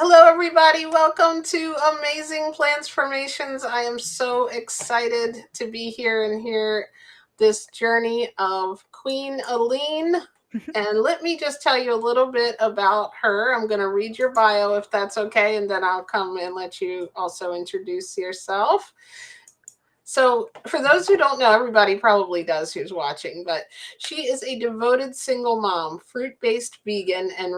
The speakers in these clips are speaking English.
Hello, everybody. Welcome to Amazing Plantz4mationz. I am so excited to be here and hear this journey of Queen Aline. And let me just tell you a little bit about her. I'm going to read your bio if that's okay, and then I'll come and let you also introduce yourself. So, for those who don't know, everybody probably does who's watching, but she is a devoted single mom, fruit based vegan, and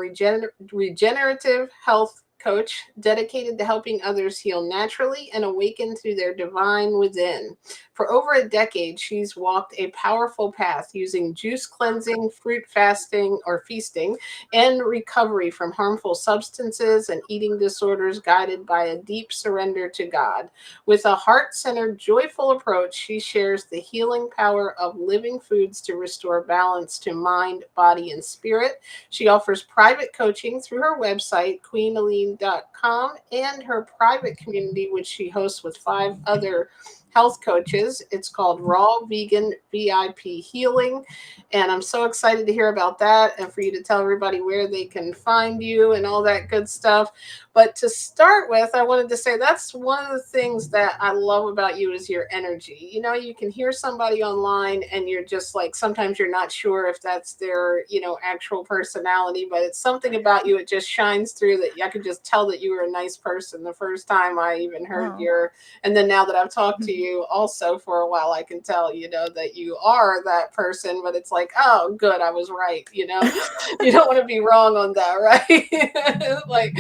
regenerative health coach dedicated to helping others heal naturally and awaken through their divine within. For over a decade, she's walked a powerful path using juice cleansing, fruit fasting or feasting, and recovery from harmful substances and eating disorders, guided by a deep surrender to God. With a heart centered, joyful approach, she shares the healing power of living foods to restore balance to mind, body, and spirit. She offers private coaching through her website, queenaline.com, and her private community, which she hosts with 5 other health coaches. It's called Raw Vegan VIP Healing. And I'm so excited to hear about that and for you to tell everybody where they can find you and all that good stuff. But to start with, I wanted to say that's one of the things that I love about you is your energy. You know, you can hear somebody online and you're just like, sometimes you're not sure if that's their, actual personality, but it's something about you. It just shines through that I could just tell that you were a nice person the first time I even heard Oh. your, and then now that I've talked to you also for a while, I can tell, that you are that person, but it's like, oh, good, I was right. You don't want to be wrong on that, right? Like,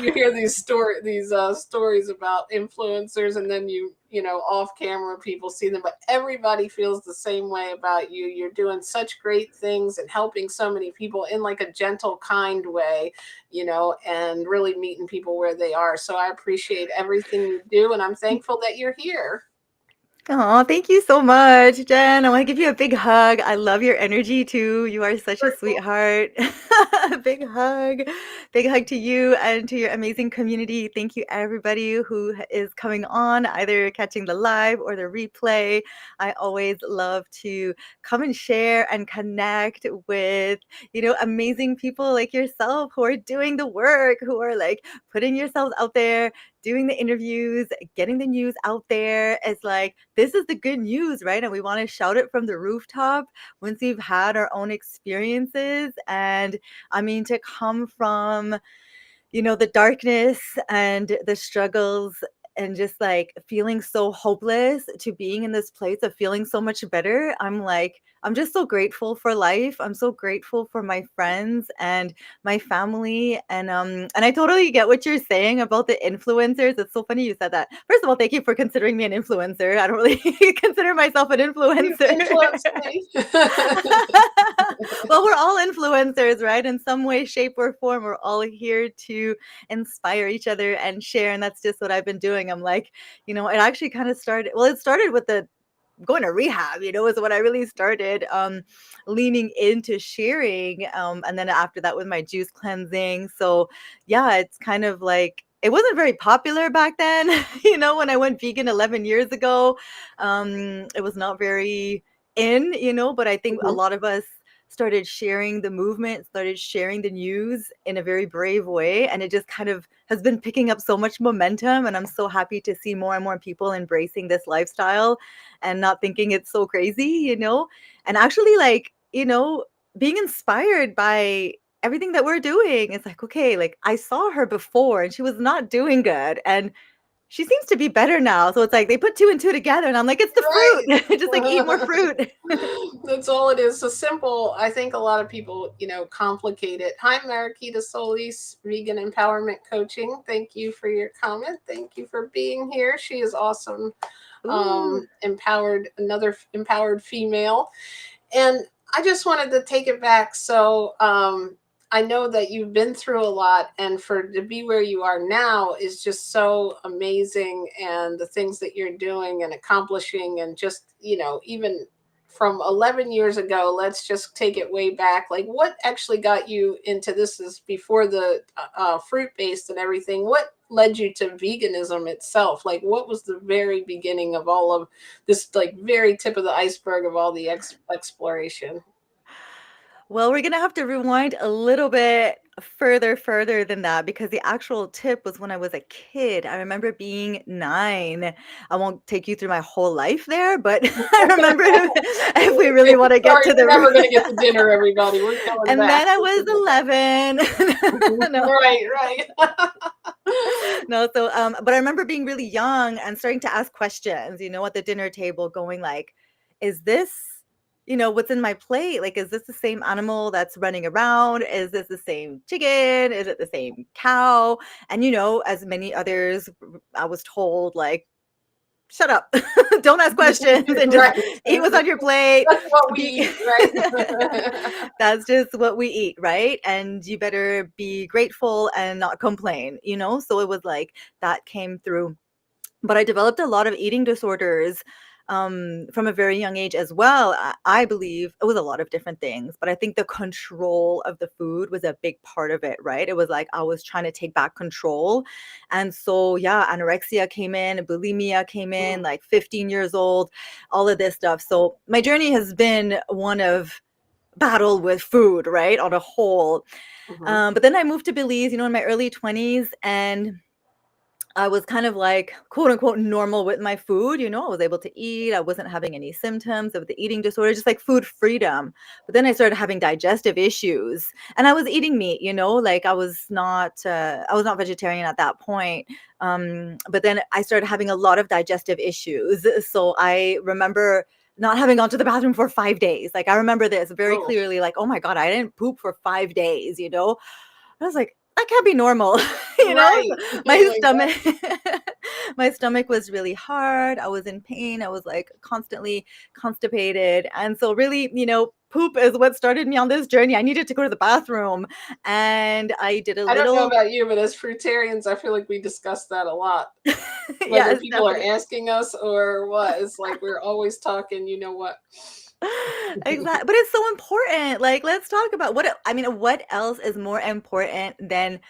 you hear these stories about influencers, and then off camera people see them, but everybody feels the same way about you. You're doing such great things and helping so many people in like a gentle, kind way, and really meeting people where they are. So I appreciate everything you do, and I'm thankful that you're here. Oh, thank you so much, Jen. I want to give you a big hug. I love your energy too. You are such a sweetheart. Big hug. Big hug to you and to your amazing community. Thank you, everybody who is coming on, either catching the live or the replay. I always love to come and share and connect with, amazing people like yourself who are doing the work, who are like putting yourselves out there, doing the interviews, getting the news out there. It's like, this is the good news, right? And we want to shout it from the rooftop once we've had our own experiences. And I mean, to come from, the darkness and the struggles and just like feeling so hopeless to being in this place of feeling so much better. I'm just so grateful for life. I'm so grateful for my friends and my family. And I totally get what you're saying about the influencers. It's so funny you said that. First of all, thank you for considering me an influencer. I don't really consider myself an You influencer. influenced me. Well, we're all influencers, right? In some way, shape, or form, we're all here to inspire each other and share. And that's just what I've been doing. I'm like, it actually kind of started, well, it started with the going to rehab, is when I really started leaning into sharing. And then after that with my juice cleansing. So yeah, it's kind of like, it wasn't very popular back then, when I went vegan 11 years ago. It was not very in, but I think a Mhm. lot of us started sharing the movement, started sharing the news in a very brave way. And it just kind of has been picking up so much momentum. And I'm so happy to see more and more people embracing this lifestyle and not thinking it's so crazy, and actually like, being inspired by everything that we're doing. It's like, okay, like I saw her before and she was not doing good. And she seems to be better now. So it's like they put two and two together and I'm like, it's the fruit. Just like eat more Right. fruit. That's all it is. So simple. I think a lot of people, complicate it. Hi, Mariquita Solis, Vegan Empowerment Coaching. Thank you for your comment. Thank you for being here. She is awesome. Ooh. Another empowered female. And I just wanted to take it back. So I know that you've been through a lot, and for to be where you are now is just so amazing. And the things that you're doing and accomplishing, and just, even from 11 years ago, let's just take it way back. Like, what actually got you into this? Is before the fruit based and everything. What led you to veganism itself? Like, what was the very beginning of all of this, like very tip of the iceberg of all the exploration? Well, we're gonna have to rewind a little bit further than that, because the actual tip was when I was a kid. I remember being 9. I won't take you through my whole life there, but I remember if we really want to get Sorry, to we're the never going to get to dinner, everybody. We're going and back. then I was 11. No. Right. No, so but I remember being really young and starting to ask questions, at the dinner table, going like, is this, what's in my plate? Like, is this the same animal that's running around? Is this the same chicken? Is it the same cow? And as many others, I was told, like, shut up, don't ask questions, and just Right. eat what's on your plate. That's what we Be eat, right? That's just what we eat, right? And you better be grateful and not complain, so it was like that came through. But I developed a lot of eating disorders from a very young age as well. I believe it was a lot of different things, but I think the control of the food was a big part of it, right? It was like I was trying to take back control. And so, yeah, anorexia came in, bulimia came in, Mm. like 15 years old, all of this stuff. So my journey has been one of battle with food, right, on a whole. Mhm. But then I moved to Belize, in my early 20s, and I was kind of like, quote unquote, normal with my food. I was able to eat. I wasn't having any symptoms of the eating disorder, just like food freedom. But then I started having digestive issues, and I was eating meat, like I was not vegetarian at that point. But then I started having a lot of digestive issues. So I remember not having gone to the bathroom for 5 days. Like, I remember this very Oh, clearly, like, oh my God, I didn't poop for 5 days, I was like, that can't be normal, right. So my Oh my stomach, my stomach was really hard. I was in pain. I was like constantly constipated. And so really, poop is what started me on this journey. I needed to go to the bathroom, and I did a I don't know little, about you, but as fruitarians, I feel like we discuss that a lot. Whether yes, people are definitely. asking us or what, it's like we're always talking, you know what? Exactly. But it's so important. Like, let's talk about what else is more important than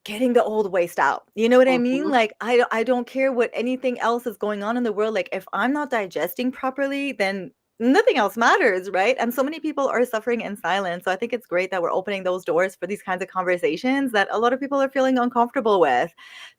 getting the old waste out. You know what I mean? Mhm. Like, I don't care what anything else is going on in the world. Like, if I'm not digesting properly, then nothing else matters, right? And so many people are suffering in silence. So I think it's great that we're opening those doors for these kinds of conversations that a lot of people are feeling uncomfortable with.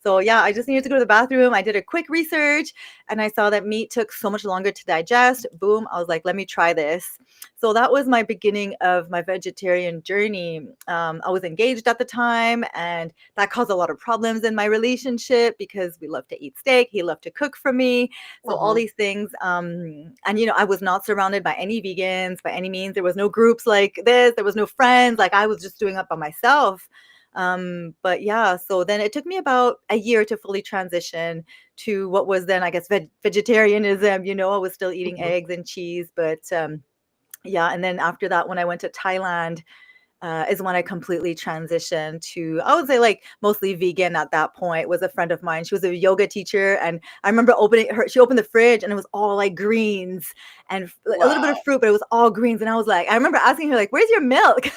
So yeah, I just needed to go to the bathroom. I did a quick research, and I saw that meat took so much longer to digest. Boom, I was like, let me try this. So that was my beginning of my vegetarian journey. I was engaged at the time, and that caused a lot of problems in my relationship because we love to eat steak. He loved to cook for me. So all Mhm. these things. And I was not surrounded by any vegans by any means. There was no groups like this. There was no friends. Like, I was just doing it by myself. But yeah, so then it took me about a year to fully transition to what was then, I guess, vegetarianism. I was still eating Mhm. eggs and cheese, but yeah. And then after that, when I went to Thailand, is when I completely transitioned to, I would say, like, mostly vegan at that point. Was a friend of mine. She was a yoga teacher, and I remember she opened the fridge, and it was all like greens and like, a little bit of Wow. fruit, but it was all greens. And I was like, I remember asking her, like, where's your milk?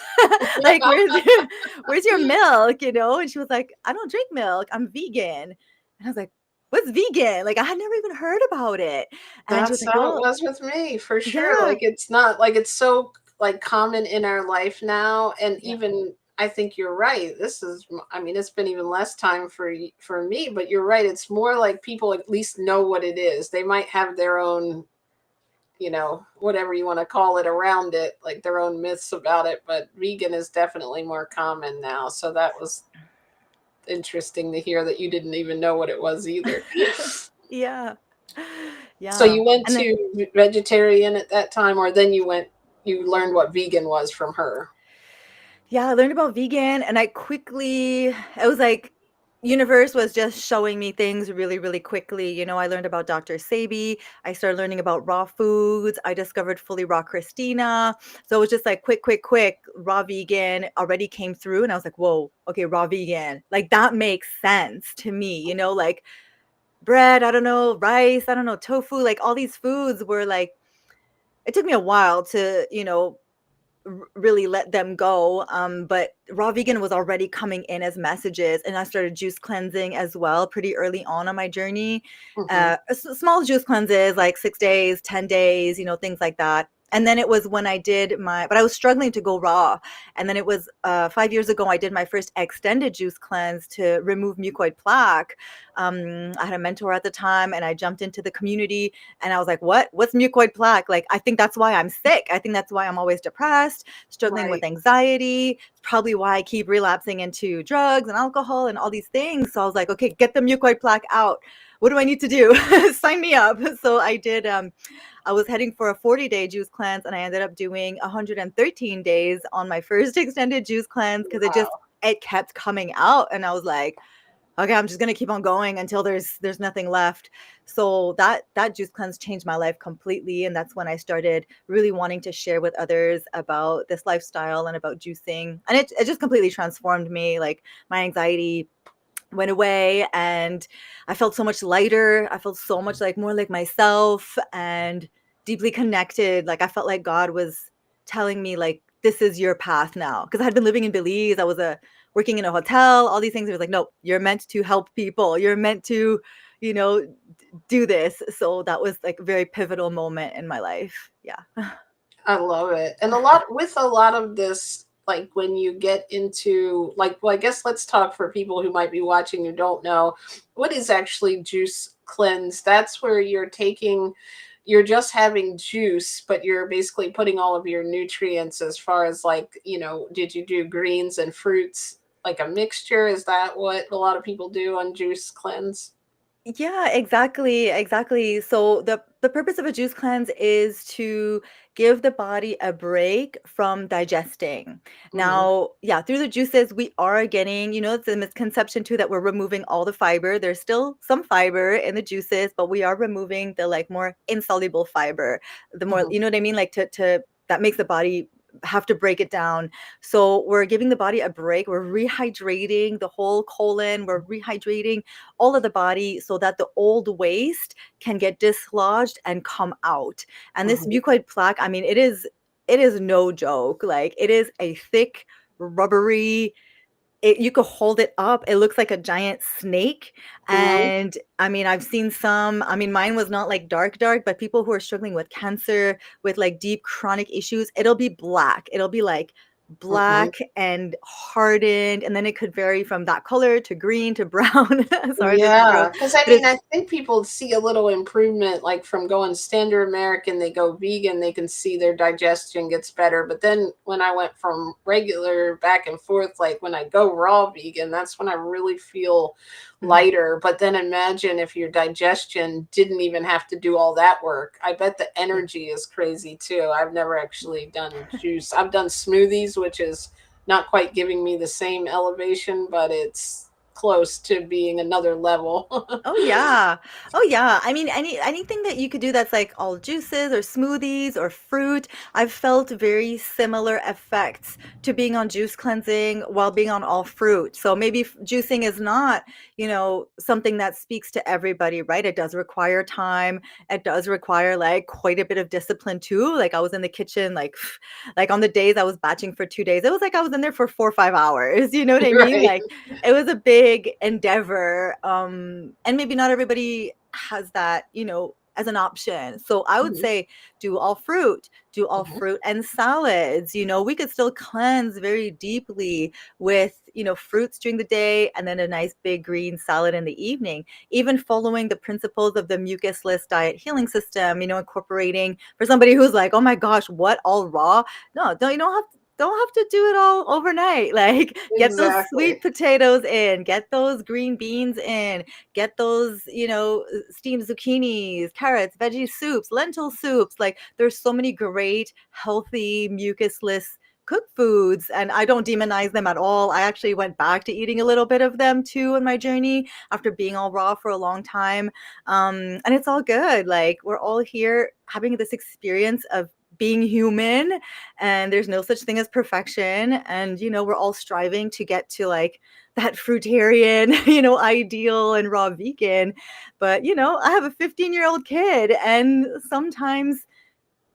Like, where's your milk? And she was like, I don't drink milk. I'm vegan. And I was like, what's vegan? Like, I had never even heard about it. And she was That's like, how it well, was with me, for sure. yeah, Like, it's not like it's so like common in our life now, and yeah. even I think you're right. I mean, it's been even less time for me, but you're right. It's more like people at least know what it is. They might have their own, whatever you want to call it around it, like their own myths about it. But vegan is definitely more common now. So that was interesting to hear that you didn't even know what it was either. Yeah. So Yeah. you went And then, to vegetarian at that time, or then you learned what vegan was from her. yeah, I learned about vegan, and it was like universe was just showing me things really, really quickly. I learned about Dr. Sabi. I started learning about raw foods. I discovered fully raw Christina. So it was just like quick, quick, quick. Raw vegan already came through, and I was like, whoa, okay, raw vegan. Like, that makes sense to me, like bread, I don't know, rice, I don't know, tofu, like all these foods were like, it took me a while to, really let them go. But raw vegan was already coming in as messages, and I started juice cleansing as well pretty early on my journey. Hmm. Small juice cleanses, like 6 days, 10 days, things like that. And then it was when I did but I was struggling to go raw. And then it was 5 years ago, I did my first extended juice cleanse to remove mucoid plaque. I had a mentor at the time, and I jumped into the community, and I was like, what's mucoid plaque? Like, I think that's why I'm sick. I think that's why I'm always depressed, struggling with Right. anxiety, probably why I keep relapsing into drugs and alcohol and all these things. So I was like, okay, get the mucoid plaque out. What do I need to do? Sign me up. So I did. I was heading for a 40-day juice cleanse, and I ended up doing 113 days on my first extended juice cleanse because Wow. it kept coming out, and I was like, okay, I'm just gonna keep on going until there's nothing left. So that juice cleanse changed my life completely, and that's when I started really wanting to share with others about this lifestyle and about juicing, and it just completely transformed me. Like, my anxiety went away, and I felt so much lighter. I felt so much like more like myself and deeply connected. Like, I felt like God was telling me, like, this is your path now. Because I had been living in Belize. I was working in a hotel, all these things. It was like, no, you're meant to help people. You're meant to, you know, do this. So that was like a very pivotal moment in my life. Yeah. I love it. And a lot of this, like when you get into like, well, I guess let's talk for people who might be watching who don't know what is actually juice cleanse. That's where you're just having juice, but you're basically putting all of your nutrients as far as like, did you do greens and fruits like a mixture? Is that what a lot of people do on juice cleanse? Yeah, exactly, exactly. So the purpose of a juice cleanse is to give the body a break from digesting. Hmm. Now, yeah, through the juices we are getting, it's a misconception too that we're removing all the fiber. There's still some fiber in the juices, but we are removing the like more insoluble fiber. The more, Hmm. you know what I mean? Like to that makes the body have to break it down. So we're giving the body a break. We're rehydrating the whole colon. We're rehydrating all of the body so that the old waste can get dislodged and come out. And this Hmm. mucoid plaque, I mean, it is no joke. Like, it is a thick, rubbery, you could hold it up. It looks like a giant snake. Hmm. And I mean, I've seen some, I mean, mine was not like dark, dark, but people who are struggling with cancer, with like deep chronic issues, it'll be black. It'll be like Hmm. black and hardened. And then it could vary from that color to green to brown. Sorry, this is gross. Yeah, because I But mean, it's I think people see a little improvement, like from going standard American, they go vegan, they can see their digestion gets better. But then when I went from regular back and forth, like when I go raw vegan, that's when I really feel Mhm. lighter. But then imagine if your digestion didn't even have to do all that work. I bet the Yeah. energy is crazy too. I've never actually done juice. I've done smoothies, which is not quite giving me the same elevation, but it's close to being another level. Oh yeah. Oh yeah. I mean, anything that you could do that's like all juices or smoothies or fruit, I've felt very similar effects to being on juice cleansing while being on all fruit. So maybe juicing is not, something that speaks to everybody, right? It does require time. It does require like quite a bit of discipline too. Like, I was in the kitchen like like on the days I was batching for 2 days, it was like I was in there for 4 or 5 hours. You know what I mean? Right. Like, it was a big endeavor, and maybe not everybody has that, as an option. So I would Mhm, say do all mhm, fruit and salads. We could still cleanse very deeply with, fruits during the day, and then a nice big green salad in the evening, even following the principles of the mucusless diet healing system, incorporating, for somebody who's like, oh my gosh, what, all raw? No, don't have to do it all overnight. Like, get those exactly. sweet potatoes in, get those green beans in, get those, steamed zucchinis, carrots, veggie soups, lentil soups. Like, there's so many great, healthy, mucusless cooked foods, and I don't demonize them at all. I actually went back to eating a little bit of them too in my journey after being all raw for a long time. And it's all good. Like, we're all here having this experience of being human, and there's no such thing as perfection, and we're all striving to get to like that fruitarian ideal and raw vegan. But I have a 15-year-old kid, and sometimes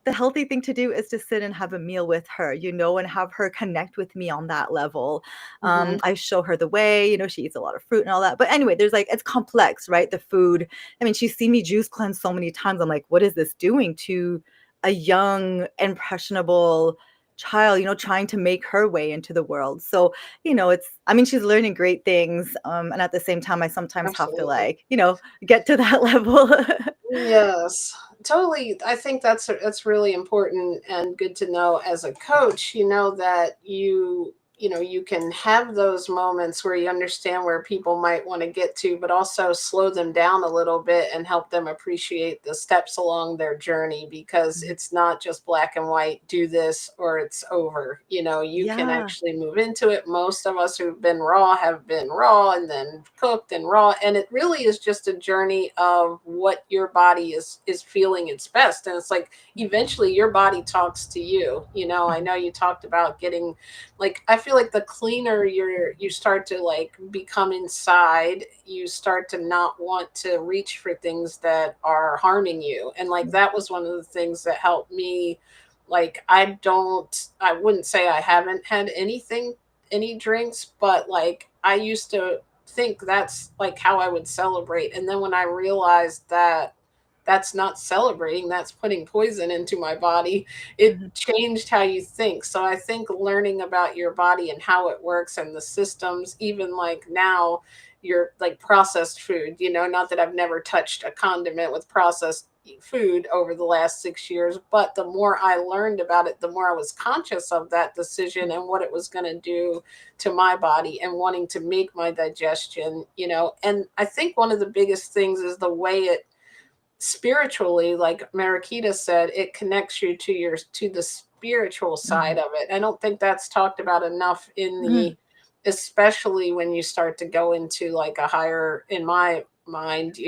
the healthy thing to do is to sit and have a meal with her, and have her connect with me on that level. Mhm. I show her the way. She eats a lot of fruit and all that. But anyway, there's like, it's complex, right? The food. I mean, she's seen me juice cleanse so many times. I'm like, what is this doing to a young, impressionable child, trying to make her way into the world. So, I mean, she's learning great things. And at the same time, I sometimes have to Absolutely. like, get to that level. Yes, totally. I think that's really important and good to know as a coach, that you can have those moments where you understand where people might want to get to, but also slow them down a little bit and help them appreciate the steps along their journey, because Mhm. it's not just black and white, do this or it's over. You can Yeah. actually move into it. Most of us who've been raw have been raw and then cooked and raw, and it really is just a journey of what your body is feeling its best. And it's like eventually your body talks to you. I Mhm. know you talked about getting, like, I feel like the cleaner you start to like become inside, you start to not want to reach for things that are harming you. And like that was one of the things that helped me. Like, I wouldn't say I haven't had any drinks, but like I used to think that's like how I would celebrate. And then when I realized that that's not celebrating, that's putting poison into my body, it Mhm. changed how you think. So I think learning about your body and how it works and the systems, even like now, your like processed food, not that I've never touched a condiment with processed food over the last 6 years, but the more I learned about it, the more I was conscious of that decision and what it was going to do to my body and wanting to make my digestion. And I think one of the biggest things is the way it spiritually, like Marakita said, it connects you to the spiritual side Mhm. of it. I don't think that's talked about enough in Mhm. the, especially when you start to go into like a higher, in my mind,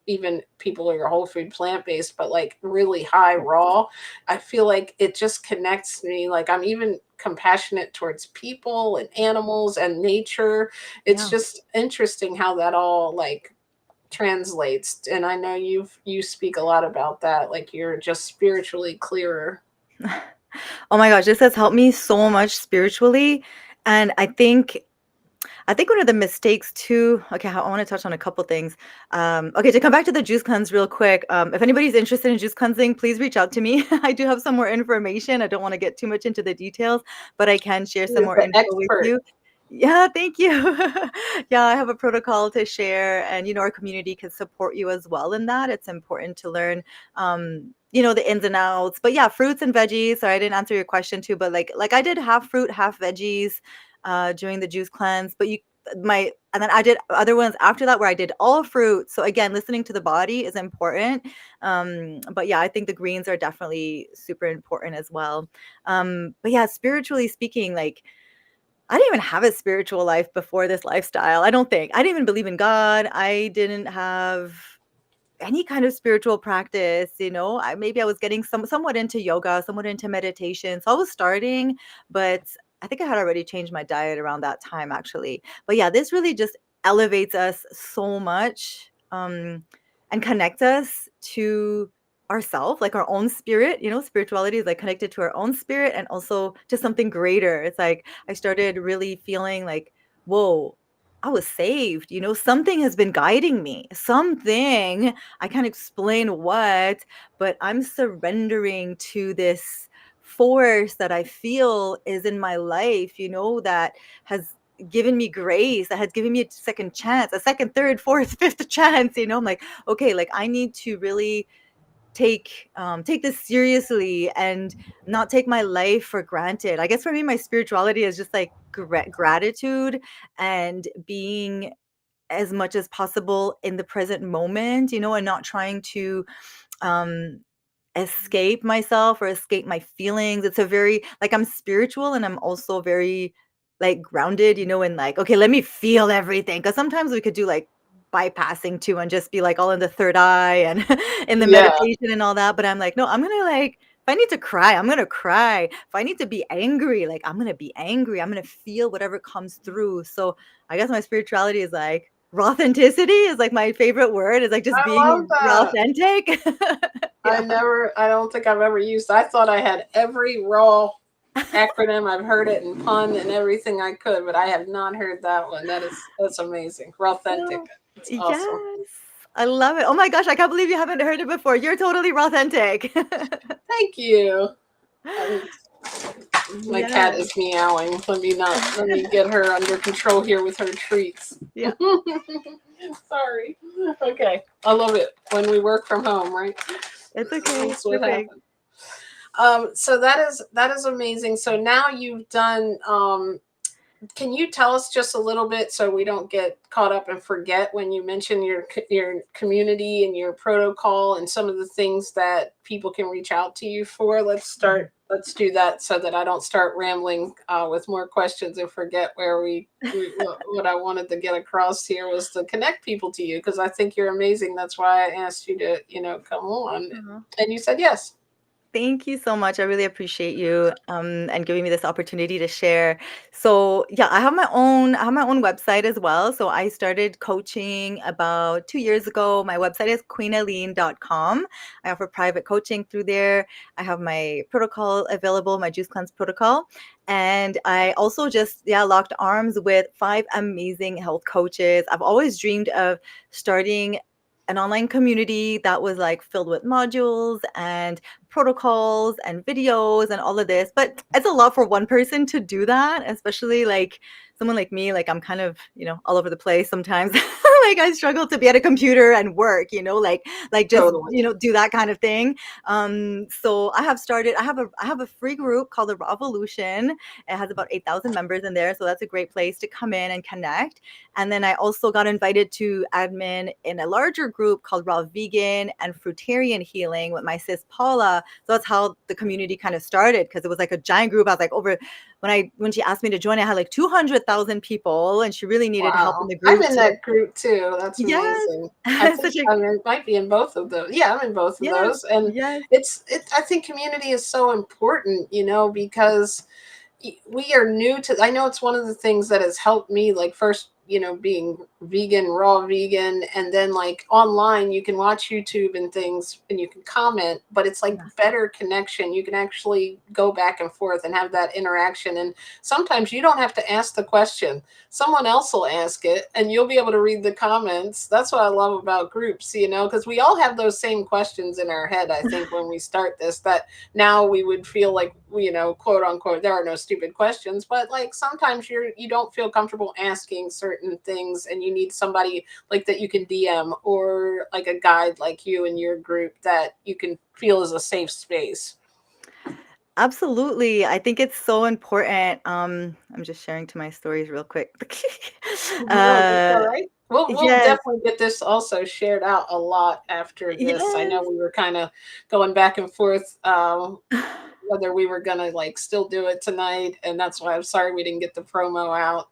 even people who are whole food plant based, but like really high raw, I feel like it just connects me. Like I'm even compassionate towards people and animals and nature. It's Yeah. just interesting how that all like translates. And I know you speak a lot about that, like you're just spiritually clearer. Oh my gosh, this has helped me so much spiritually. And I think one of the mistakes too. Okay, I want to touch on a couple things. Okay, to come back to the juice cleanse real quick. If anybody's interested in juice cleansing, please reach out to me. I do have some more information. I don't want to get too much into the details, but I can share some You're more the info with expert. you. Yeah, thank you. Yeah, I have a protocol to share, and our community can support you as well in that. It's important to learn, the ins and outs. But yeah, fruits and veggies. Sorry, I didn't answer your question too, but like I did half fruit, half veggies during the juice cleanse. But and then I did other ones after that where I did all fruit. So again, listening to the body is important. But yeah, I think the greens are definitely super important as well. But yeah, spiritually speaking, like I didn't even have a spiritual life before this lifestyle. I don't think. I didn't even believe in God. I didn't have any kind of spiritual practice. Maybe I was getting somewhat into yoga, somewhat into meditation. So I was starting, but I think I had already changed my diet around that time actually. But yeah, this really just elevates us so much, and connects us to ourself, like our own spirit. Spirituality is like connected to our own spirit and also to something greater. It's like I started really feeling like, whoa, I was saved. Something has been guiding me. Something, I can't explain what, but I'm surrendering to this force that I feel is in my life, that has given me grace, that has given me a second chance, a second, third, fourth, fifth chance. I'm like, okay, like I need to really take this seriously and not take my life for granted. I guess for me, my spirituality is just like gratitude and being as much as possible in the present moment, and not trying to um escape myself or escape my feelings. It's a very like I'm spiritual and I'm also very like grounded, and like, okay, let me feel everything. Cause sometimes we could do like bypassing too and just be like all in the third eye and in the Yeah. meditation and all that. But I'm like, no, I'm gonna like if I need to cry, I'm gonna cry. If I need to be angry, like I'm gonna be angry. I'm gonna feel whatever comes through. So I guess my spirituality is like raw authenticity is like my favorite word, is like just I love being raw that. authentic. Yeah. I don't think I've ever used, I thought I had every raw acronym. I've heard it in pun and everything I could, but I have not heard that one. That's amazing. Authentic. Oh, It's awesome. yes. I love it. Oh my gosh, I can't believe you haven't heard it before. You're totally authentic. Thank you. Um, my cat Yes. is meowing. Let me get her under control here with her treats. Yeah, Sorry. Okay. I love it when we work from home, right? it's okay. That's what Perfect. happens. So that is amazing. So now you've done can you tell us just a little bit so we don't get caught up and forget when you mention your community and your protocol and some of the things that people can reach out to you for? Mhm. Let's do that so that I don't start rambling with more questions and forget where what I wanted to get across here was to connect people to you because I think you're amazing. That's why I asked you to come on, Aw. and you said yes. Thank you so much. I really appreciate you and giving me this opportunity to share. So yeah, I have my own website as well. So I started coaching about 2 years ago. My website is queenaline.com. I offer private coaching through there. I have my protocol available, my juice cleanse protocol. And I also just locked arms with 5 amazing health coaches. I've always dreamed of starting an online community that was like filled with modules and protocols and videos and all of this, but it's a lot for one person to do that, especially like someone like me. Like I'm kind of all over the place sometimes. Like I struggle to be at a computer and work, like just Totally. do that kind of thing. So I have a free group called the Raw Evolution. It has about 8,000 members in there, so that's a great place to come in and connect. And then I also got invited to admin in a larger group called Raw Vegan and Fruitarian Healing with my sis Paula. So that's how the community kind of started, because it was like a giant group. I was like when she asked me to join, I had like 200,000 people, and she really needed help in Wow. the I'm group in to that group too. That's yes, amazing. I think such a I mean, it might be in both of those. Yeah, I'm in both of yes, those. And yes, I think community is so important, because we are new to, I know it's one of the things that has helped me, like first being vegan, raw vegan, and then like online you can watch YouTube and things and you can comment, but it's like yes. better connection. You can actually go back and forth and have that interaction, and sometimes you don't have to ask the question, someone else will ask it and you'll be able to read the comments. That's what I love about groups, because we all have those same questions in our head. I think when we start this, that now we would feel like, quote unquote, there are no stupid questions, but like sometimes you don't feel comfortable asking certain things and you need somebody like that you can DM, or like a guide like you in your group that you can feel is a safe space. Absolutely. I think it's so important. I'm just sharing to my stories real quick. No, that's all uh, right. We'll yes, definitely get this also shared out a lot after this. I know yes. we were kind of going back and forth whether we were gonna like still do it tonight, and that's why I'm sorry we didn't get the promo out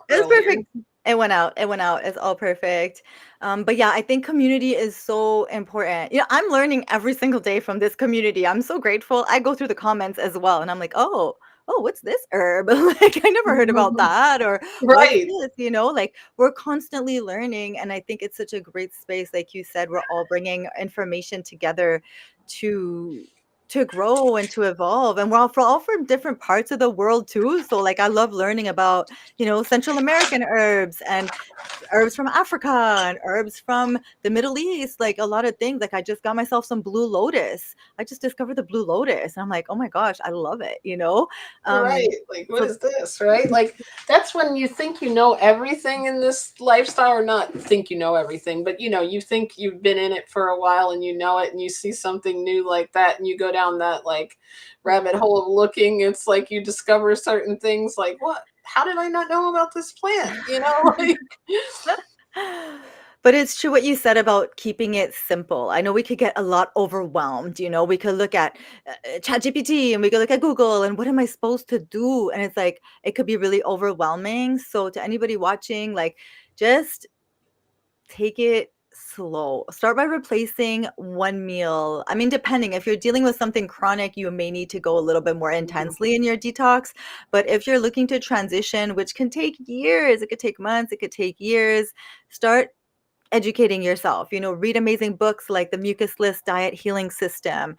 It was earlier. perfect. It went out. It went out. It's all perfect. But yeah, I think community is so important. I'm learning every single day from this community. I'm so grateful. I go through the comments as well, and I'm like, oh, what's this herb? Like I never heard about that, or what's Right. this? Like we're constantly learning, and I think it's such a great space. Like you said, we're all bringing information together to grow and to evolve, and we're all from different parts of the world too. So like I love learning about Central American herbs and herbs from Africa and herbs from the Middle East, like a lot of things. Like I just got myself some blue lotus. I just discovered the blue lotus and I'm like, oh my gosh, I love it. Right. Um, Like, what so is this? Right. Like, that's when you think you know everything in this lifestyle, or not think you know everything, but you think you've been in it for a while and you know it, and you see something new like that, and you go down that like rabbit yeah. hole of looking. It's like you discover certain things like, what? How did I not know about this plant? Like, But it's true what you said about keeping it simple. I know we could get a lot overwhelmed. We could look at ChatGPT and we could look at Google and what am I supposed to do? And it's like, it could be really overwhelming. So, to anybody watching, like, just take it slow. Start by replacing one meal. I mean, depending, if you're dealing with something chronic, you may need to go a little bit more intensely in your detox. But if you're looking to transition, which can take years, it could take months, it could take years, start educating yourself. Read amazing books like The Mucusless Diet Healing System,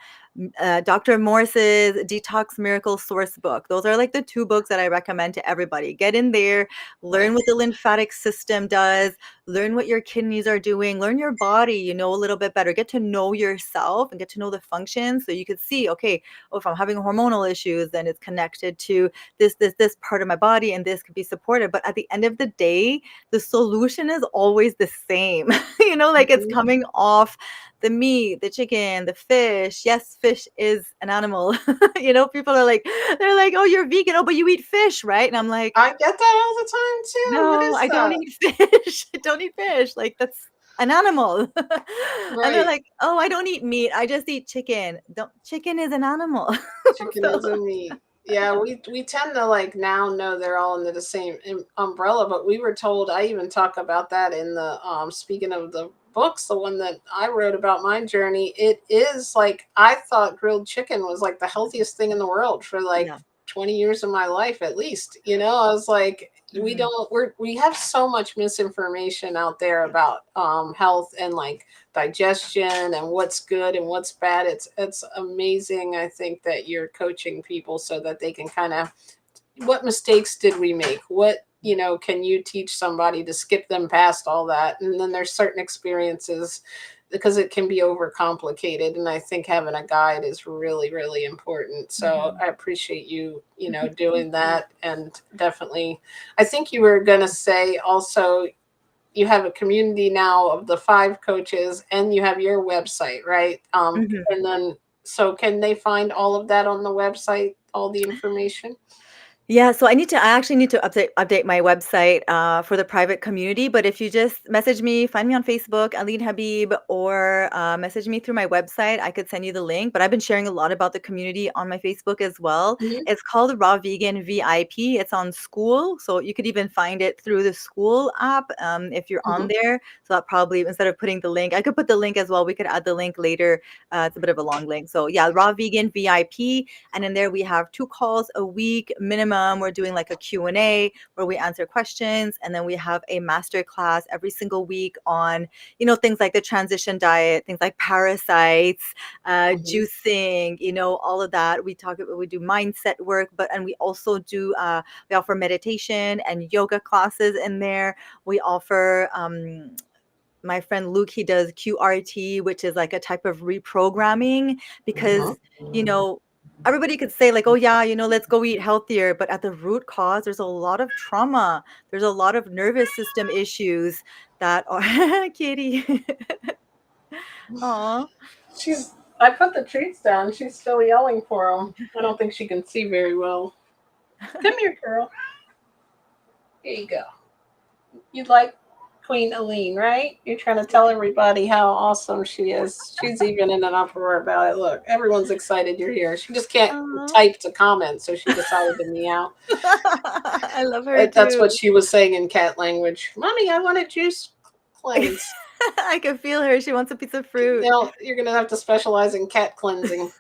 Dr. Morse's Detox Miracle Source book. Those are like the 2 books that I recommend to everybody. Get in there, learn what the lymphatic system does, learn what your kidneys are doing, learn your body, you know, a little bit better, get to know yourself and get to know the functions so you could see, okay, oh, if I'm having hormonal issues, then it's connected to this part of my body and this could be supported. But at the end of the day, the solution is always the same. You know, like it's Mhm. coming off the meat, the chicken, the fish. Yes, fish is an animal. You know, people are like, they're like, oh, you're vegan. Oh, but you eat fish, right? And I'm like, I get that all the time too. What no, is I don't that? eat fish. I don't eat fish. Like that's an animal. And they're Right. like, oh, I don't eat meat. I just eat chicken. Don't, chicken is an animal. Chicken So, is a meat. Yeah, we tend to like now know they're all under the same umbrella, but we were told. I even talk about that in the speaking of the books, the one that I wrote about my journey. It is like I thought grilled chicken was like the healthiest thing in the world for like yeah. 20 years of my life at least. You know, I was like Mhm. we have so much misinformation out there Yes. about health and like digestion and what's good and what's bad. It's amazing. I think that you're coaching people so that they can kind of, what mistakes did we make? What, you know, can you teach somebody to skip them past all that? And then there's certain experiences because it can be overcomplicated. And I think having a guide is really, really important. So Mhm. I appreciate you, you know, Thank doing you. that. And definitely, I think you were going to say also you have a community now of the 5 coaches and you have your website, right? Mhm. And then, so can they find all of that on the website, all the information? Yeah, so I actually need to update my website for the private community. But if you just message me, find me on Facebook, Aline Habib, or message me through my website, I could send you the link. But I've been sharing a lot about the community on my Facebook as well. Mhm. It's called Raw Vegan VIP. It's on School, so you could even find it through the School app if you're on Mhm. there. So that probably instead of putting the link, I could put the link as well. We could add the link later. It's a bit of a long link. So yeah, Raw Vegan VIP. And in there, we have 2 calls a week minimum. We're doing like a Q&A where we answer questions. And then we have a master class every single week on, you know, things like the transition diet, things like parasites, Mhm. juicing, you know, all of that. We do mindset work, and we also we offer meditation and yoga classes in there. We offer, my friend Luke, he does QRT, which is like a type of reprogramming Mhm. because, you know, everybody could say like, oh yeah, you know, let's go eat healthier. But at the root cause, there's a lot of trauma. There's a lot of nervous system issues that are kitty. Aw. She's, I put the treats down. She's still yelling for them. I don't think she can see very well. Come here, girl. Here you go. You like Queen Aline, right? You're trying to tell everybody how awesome she is. She's even in an uproar about it. Look, everyone's excited you're here. She just can't Aw. type to comment, so she decided to meow. I love her That's too. what she was saying in cat language. Mommy, I want a juice cleanse. I can feel her. She wants a piece of fruit. Now you're gonna have to specialize in cat cleansing.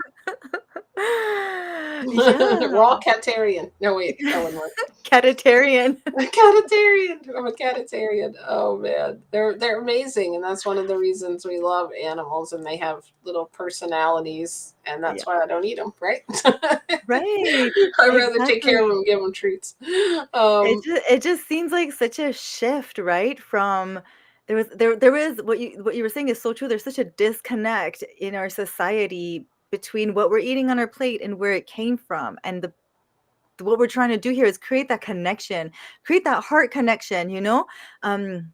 Yeah. Raw catarian. No, wait, that wouldn't work. Catitarian. A catitarian. I'm a catitarian. Oh man, they're amazing, and that's one of the reasons we love animals, and they have little personalities, and Yeah. that's why I don't eat them. Right? Right. I'd rather take care of Exactly. them, and give them treats. It just seems like such a shift, right? From there is what you were saying is so true. There's such a disconnect in our society between what we're eating on our plate and where it came from. And what we're trying to do here is create that connection, create that heart connection, you know? Um,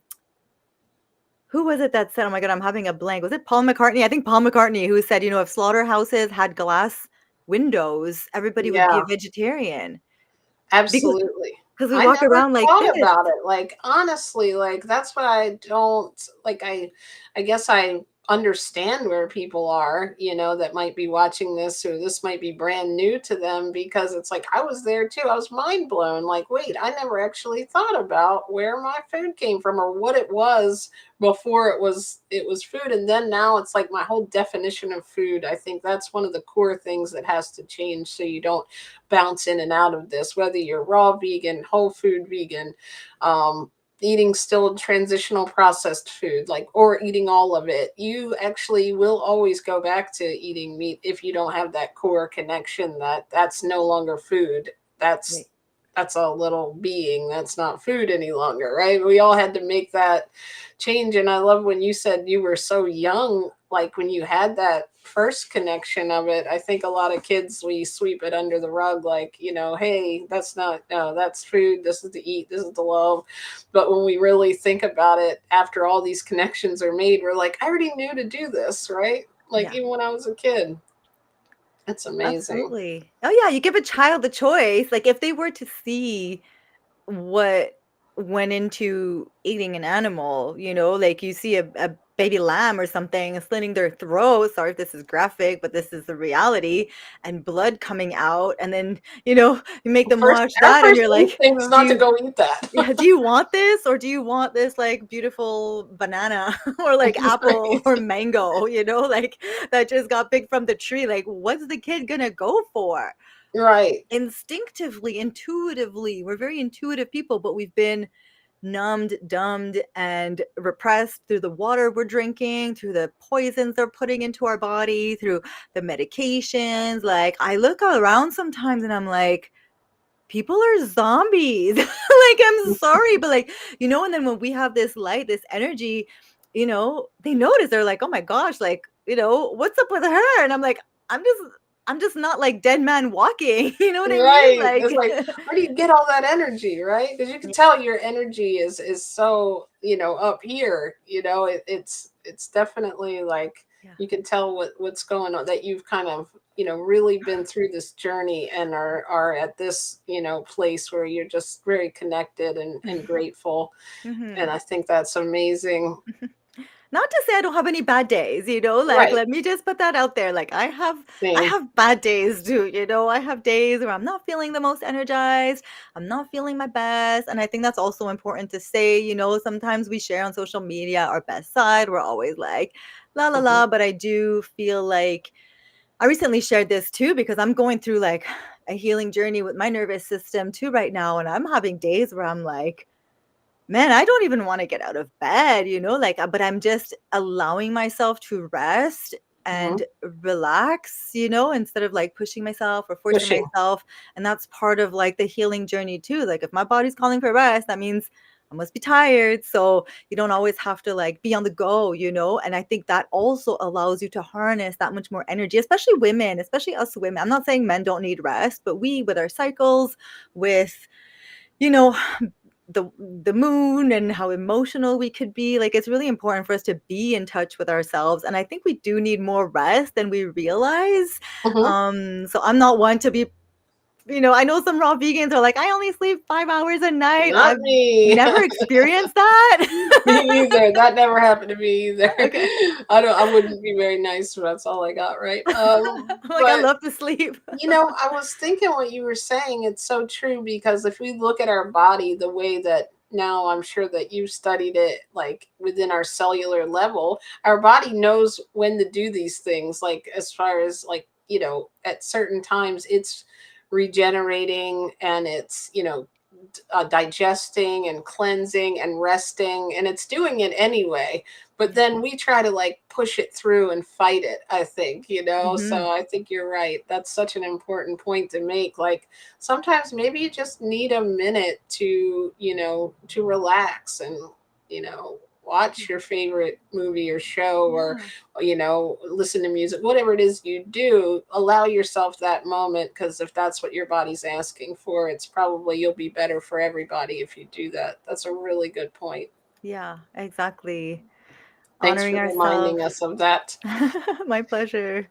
who was it that said, oh my God, I'm having a blank. Was it Paul McCartney? I think Paul McCartney who said, you know, if slaughterhouses had glass windows, everybody would be a Yeah, vegetarian because absolutely. because we I walk never around like thought this. about it. Like honestly, like that's what I don't like. I guess I understand where people are, you know, that might be watching this or this might be brand new to them because it's like I was there too. I was mind blown. Like, wait, I never actually thought about where my food came from or what it was before it was food. And then now it's like my whole definition of food. I think that's one of the core things that has to change so you don't bounce in and out of this, whether you're raw vegan, whole food vegan, um, eating still transitional processed food, like, or eating all of it. You actually will always go back to eating meat if you don't have that core connection that that's no longer food. That's Right. that's a little being, that's not food any longer, right? We all had to make that change. And I love when you said you were so young, like when you had that first connection of it. I think a lot of kids, we sweep it under the rug, like, hey, that's not, no, that's food, this is to eat, this is to love. But when we really think about it, after all these connections are made, we're like, I already knew to do this, right? Like Yeah. even when I was a kid. It's amazing. Absolutely. Oh yeah, you give a child the choice. Like if they were to see what went into eating an animal, like you see a baby lamb or something slitting their throat. Sorry if this is graphic, but this is the reality, and blood coming out, and then you make them First, watch our that, and first you're like, instinct is do not to you go eat that. yeah, do you want this, or do you want this like beautiful banana or like apple Right. or mango, like that just got picked from the tree? Like, what's the kid gonna go for? Right. Instinctively, intuitively, we're very intuitive people, but we've been numbed, dumbed, and repressed through the water we're drinking, through the poisons they're putting into our body, through the medications. Like, I look around sometimes and I'm like, people are zombies. Like, I'm sorry, but like, and then when we have this light, this energy, they notice, they're like, oh my gosh, like, what's up with her? And I'm like, I'm just I'm just not like dead man walking. You know what I mean? Right. Like It's like, where do you get all that energy, right? Because you can tell your energy is so, up here. It's definitely like yeah. you can tell what's going on, that you've kind of, really been through this journey and are at this, place where you're just very connected and grateful. And hmm I think that's amazing. Not to say I don't have any bad days, like, Right. let me just put that out there. Like, I Same. have bad days too, I have days where I'm not feeling the most energized, I'm not feeling my best, and I think that's also important to say. Sometimes we share on social media our best side. We're always like, la la Mhm. la, but I do feel like I recently shared this too because I'm going through like a healing journey with my nervous system too right now, and I'm having days where I'm like, man, I don't even wanna get out of bed, like, but I'm just allowing myself to rest Mhm. and relax, instead of, like, pushing myself or forcing Pushing. myself, and that's part of, like, the healing journey too. Like, if my body's calling for rest, that means I must be tired, so you don't always have to, like, be on the go, and I think that also allows you to harness that much more energy, especially women, especially us women. I'm not saying men don't need rest, but we, with our cycles, with, you know, the moon and how emotional we could be, like, it's really important for us to be in touch with ourselves, and I think we do need more rest than we realize. Mhm. So I'm not one to be, I know some raw vegans are like, I only sleep 5 hours a night. Not I've me. never experienced that. Me either. That never happened to me either. Okay. I wouldn't be very nice, but that's all I got, right? I'm like, I But love to sleep. I was thinking what you were saying, it's so true, because if we look at our body the way that now, I'm sure that you've studied it, like within our cellular level, our body knows when to do these things, like as far as like, at certain times it's regenerating, and it's, digesting and cleansing and resting, and it's doing it anyway. But Yeah. then we try to like push it through and fight it, I think. Mhm. So I think you're right, that's such an important point to make. Like sometimes maybe you just need a minute to, to relax and, watch your favorite movie or show, or Yeah. listen to music, whatever it is you do. Allow yourself that moment, because if that's what your body's asking for, it's probably, you'll be better for everybody if you do that. That's a really good point. Yeah, exactly. Thanks Honoring for ourselves. reminding us of that. My pleasure.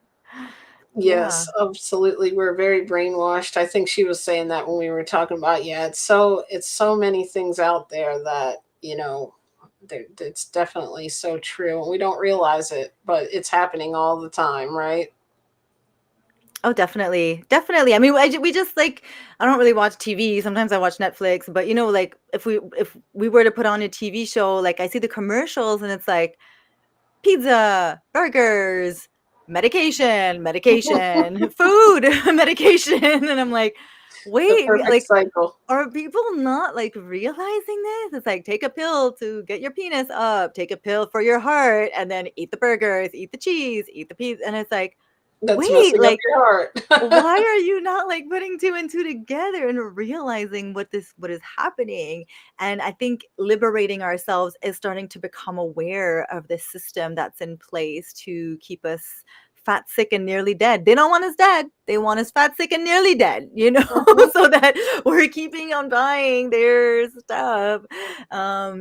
Yes, Yeah. absolutely. We're very brainwashed. I think she was saying that when we were talking about, yeah, it's so many things out there that, it's definitely so true. And we don't realize it, but it's happening all the time, right? Oh, definitely. Definitely. I mean, we just like, I don't really watch TV. Sometimes I watch Netflix, but like if we were to put on a TV show, like I see the commercials and it's like pizza, burgers, medication, medication, food, medication, and I'm like, The wait, perfect like, cycle. are people not like realizing this? It's like, take a pill to get your penis up, take a pill for your heart, and then eat the burgers, eat the cheese, eat the pizza, and it's like, That's wait, messing up like, your heart. why are you not like putting two and two together and realizing what is happening? And I think liberating ourselves is starting to become aware of this system that's in place to keep us fat, sick, and nearly dead. They don't want us dead. They want us fat, sick, and nearly dead, Mhm. so that we're keeping on buying their stuff,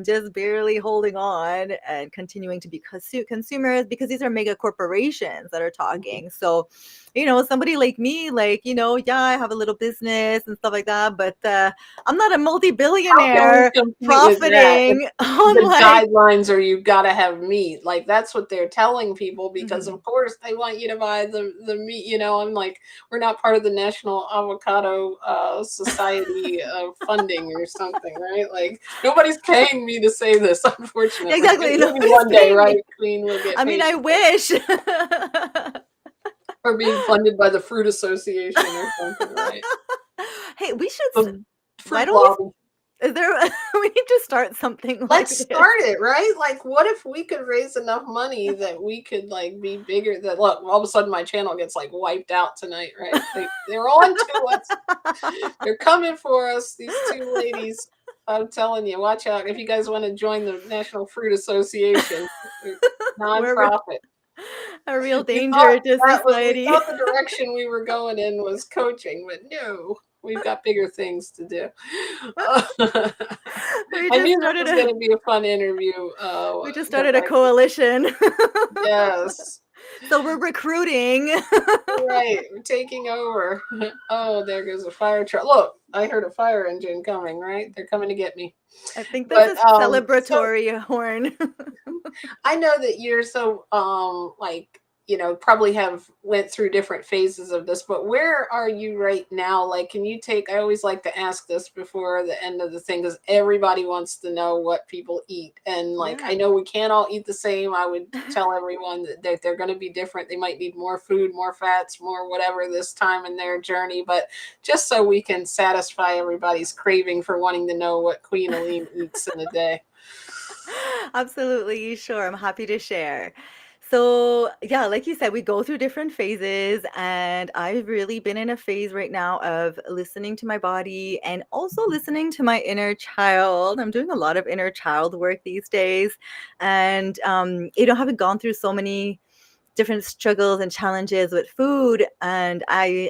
just barely holding on and continuing to be consumers, because these are mega corporations that are talking. So, somebody like me, like, yeah, I have a little business and stuff like that, but I'm not a How can we multi-billionaire compete with that? profiting on The like, guidelines are you've got to have meat. Like that's what they're telling people because mhm. of course they want you to buy the meat. I'm like, we're not part of the National Avocado Society funding or something, right? Like nobody's paying me to say this, unfortunately. Exactly. Maybe Nobody's one day, paying right, me. Queen will get I mean, paid I wish. for being funded by the Fruit Association or something, right? Hey, we should. The Why fruit don't we? lobby. Is there? We need to start something like Let's this. start it, right? Like, what if we could raise enough money that we could like be bigger? That look, all of a sudden my channel gets like wiped out tonight, right? They're on to us. They're coming for us. These two ladies. I'm telling you, watch out if you guys want to join the National Fruit Association, We're nonprofit. a real We thought danger to we society. thought the direction we were going in was coaching, but no, we've got bigger things to do. We I just knew this started was a going to be a fun interview we just because started a coalition. yes, So we're recruiting. right, we're taking over. Oh, there goes a fire truck. Look, I heard a fire engine coming. Right, they're coming to get me. I think that's But a so celebratory horn. I know that you're so like probably have went through different phases of this, but where are you right now? Like, can you take? I always like to ask this before the end of the thing because everybody wants to know what people eat, and like I Yeah. know we can't all eat the same. I would tell everyone that they're going to be different. They might need more food, more fats, more whatever this time in their journey, but just so we can satisfy everybody's craving for wanting to know what Queen Aline eats in a day. Absolutely, sure. I'm happy to share. So, yeah, like you said, we go through different phases, and I've really been in a phase right now of listening to my body and also listening to my inner child. I'm doing a lot of inner child work these days, and haven't gone through so many different struggles and challenges with food, and I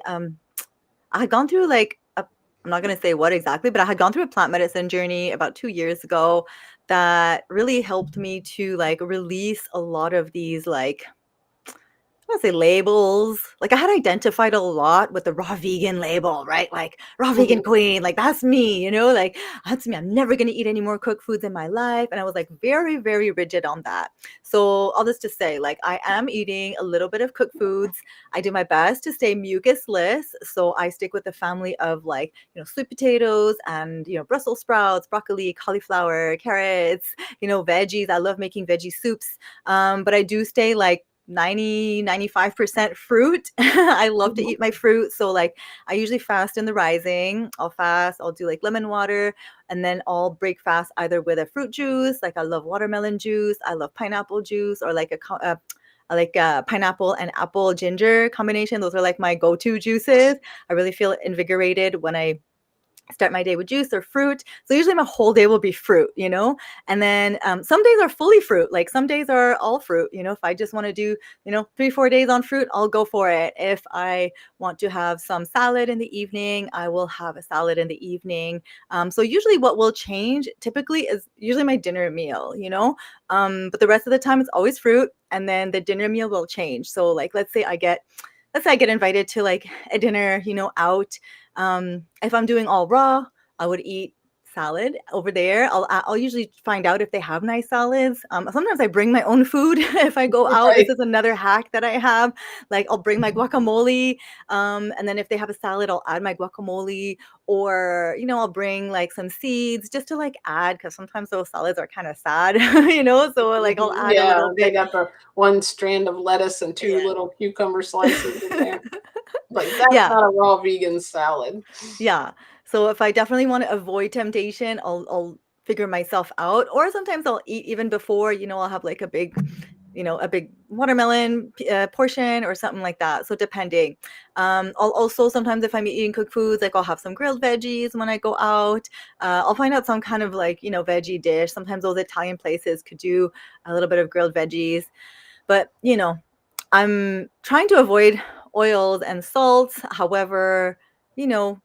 had gone through like I'm not going to say what exactly, but I had gone through a plant medicine journey about 2 years ago that really helped me to like release a lot of these like I want to say labels. Like I had identified a lot with the raw vegan label, right? Like raw vegan Mhm. queen, like that's me, like that's me. I'm never going to eat any more cooked foods in my life. And I was like very, very rigid on that. So all this to say, like I am eating a little bit of cooked foods. I do my best to stay mucusless. So I stick with the family of like, sweet potatoes and, Brussels sprouts, broccoli, cauliflower, carrots, veggies. I love making veggie soups. But I do stay like 95% fruit. I love to Mhm. eat my fruit. So like I usually fast in the rising. I'll do like lemon water, and then I'll break fast either with a fruit juice. Like I love watermelon juice. I love pineapple juice, or like I like pineapple and apple ginger combination. Those are like my go-to juices. I really feel invigorated when I start my day with juice or fruit. So usually my whole day will be fruit, and then some days are fully fruit. Like some days are all fruit, if I just want to do, 3, 4 days on fruit, I'll go for it. If I want to have some salad in the evening, I will have a salad in the evening. So usually what will change typically is usually my dinner meal, but the rest of the time it's always fruit. And then the dinner meal will change. So like, let's say I get invited to like a dinner, out. If I'm doing all raw, I would eat salad over there. I'll usually find out if they have nice salads. Sometimes I bring my own food if I go out. This Right. is another hack that I have. Like I'll bring my guacamole, and then if they have a salad, I'll add my guacamole, or I'll bring like some seeds just to like add, because sometimes those salads are kind of sad, So like I'll Mhm. add a Yeah, little they bit. got the one strand of lettuce and two Yeah. little cucumber slices in there. Like that's Yeah. not a raw vegan salad. Yeah. So if I definitely want to avoid temptation, I'll figure myself out. Or sometimes I'll eat even before, I'll have like a big a big watermelon portion or something like that. So depending. I'll also sometimes if I'm eating cooked foods, like I'll have some grilled veggies when I go out. I'll find out some kind of like, veggie dish. Sometimes those Italian places could do a little bit of grilled veggies. But, I'm trying to avoid oils and salts. However, you know,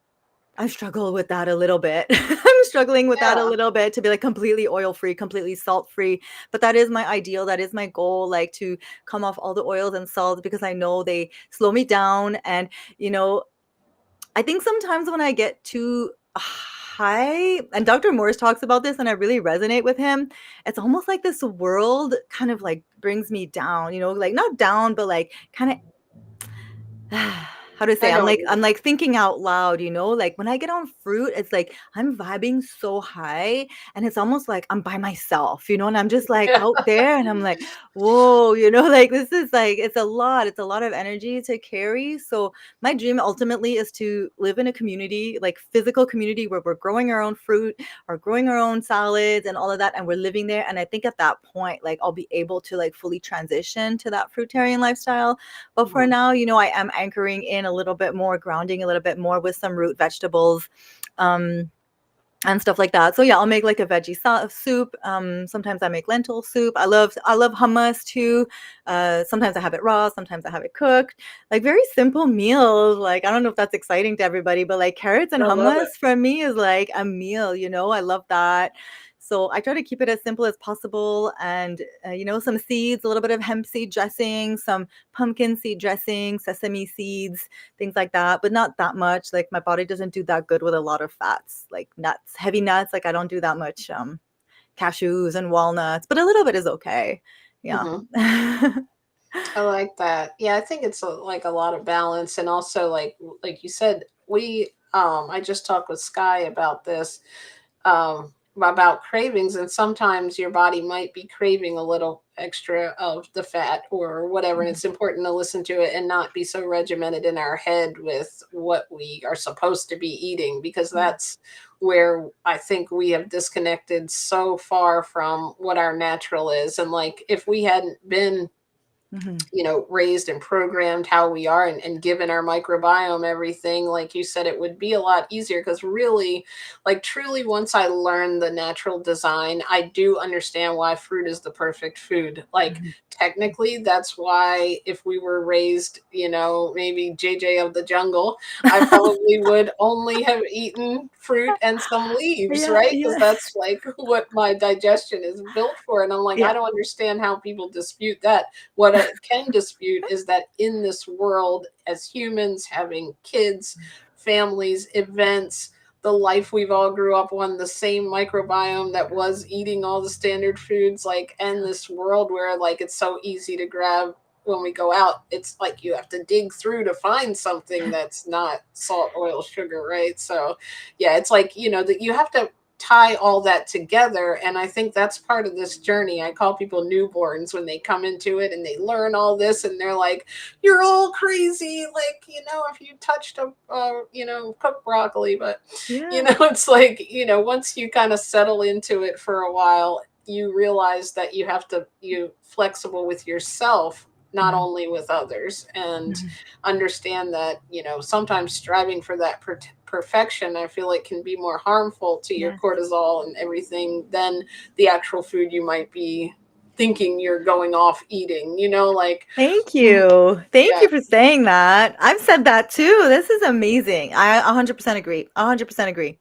I struggle with that a little bit. I'm struggling with that a Yeah. little bit to be like completely oil free, completely salt free. But that is my ideal. That is my goal, like to come off all the oils and salts because I know they slow me down. And, you know, I think sometimes when I get too high, and Dr. Morris talks about this, and I really resonate with him, it's almost like this world kind of like brings me down, like not down, but like kind of how to I say know what I'm like thinking out loud, like when I get on fruit, it's like I'm vibing so high and it's almost like I'm by myself, and I'm just like you out there and I'm like, whoa, like this is like it's a lot of energy to carry. So my dream ultimately is to live in a community, like physical community where we're growing our own fruit or growing our own salads and all of that, and we're living there. And I think at that point, like I'll be able to like fully transition to that fruitarian lifestyle. But for Mhm. now, I am anchoring in a little bit more, grounding a little bit more with some root vegetables. And stuff like that. So yeah, I'll make like a veggie soup. Sometimes I make lentil soup. I love hummus too. Sometimes I have it raw. Sometimes I have it cooked. Like very simple meals. Like I don't know if that's exciting to everybody, but like carrots and I love it. hummus for me is like a meal. I love that. So I try to keep it as simple as possible, and some seeds, a little bit of hemp seed dressing, some pumpkin seed dressing, sesame seeds, things like that, but not that much. Like my body doesn't do that good with a lot of fats, like nuts, heavy nuts. Like I don't do that much cashews and walnuts, but a little bit is okay. Yeah. Mhm. I like that. Yeah, I think it's like a lot of balance, and also like you said, I just talked with Sky about this, about cravings, and sometimes your body might be craving a little extra of the fat or whatever, and Mhm, it's important to listen to it and not be so regimented in our head with what we are supposed to be eating, because yeah. that's where I think we have disconnected so far from what our natural is. And like if we hadn't been Mhm, raised and programmed how we are, and given our microbiome everything, like you said, it would be a lot easier. Because really, like truly, once I learned the natural design, I do understand why fruit is the perfect food. Like mhm. technically, that's why if we were raised, maybe JJ of the jungle, I probably would only have eaten fruit and some leaves, Yeah, right? Because yeah, that's like what my digestion is built for. And I'm like, I yeah. don't understand how people dispute that. What I can dispute is that in this world, as humans, having kids, families, events, the life we've all grew up on, the same microbiome that was eating all the standard foods, like, and this world where like it's so easy to grab when we go out, it's like you have to dig through to find something that's not salt, oil, sugar, right? So yeah, it's like, that you have to tie all that together. And I think that's part of this journey. I call people newborns when they come into it and they learn all this, and they're like, you're all crazy, like, if you touched a cooked broccoli. But Yeah. it's like, once you kind of settle into it for a while, you realize that you have to you flexible with yourself, not Mhm, only with others, and mhm. understand that sometimes striving for that perfection, I feel like, can be more harmful to your Yes. cortisol and everything than the actual food you might be thinking you're going off eating, like Thank mm, you. Thank yeah, you for saying that. I've said that too. This is amazing. I 100% agree. 100% agree.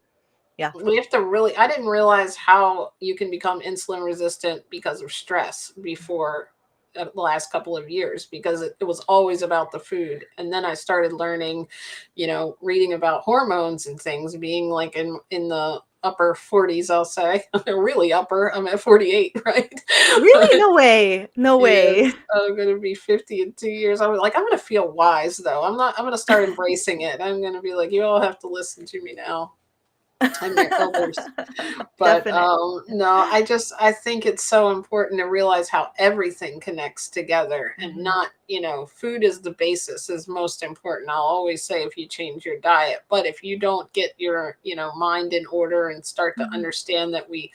Yeah. we have to really, I didn't realize how you can become insulin resistant because of stress before the last couple of years, because it was always about the food. And then I started learning, reading about hormones and things, being like in the upper 40s, I'll say. Really upper, I'm at 48, right? Really? No way. No way. Yes, I'm gonna be 50 in 2 years. I was like, I'm gonna feel wise though. I'm gonna start embracing it. I'm gonna be like, you all have to listen to me now. I'm your elders. But Definite. no, I think it's so important to realize how everything connects together, and Mhm, not, food is the basis, is most important. I'll always say if you change your diet, but if you don't get your, mind in order and start to mhm, understand that we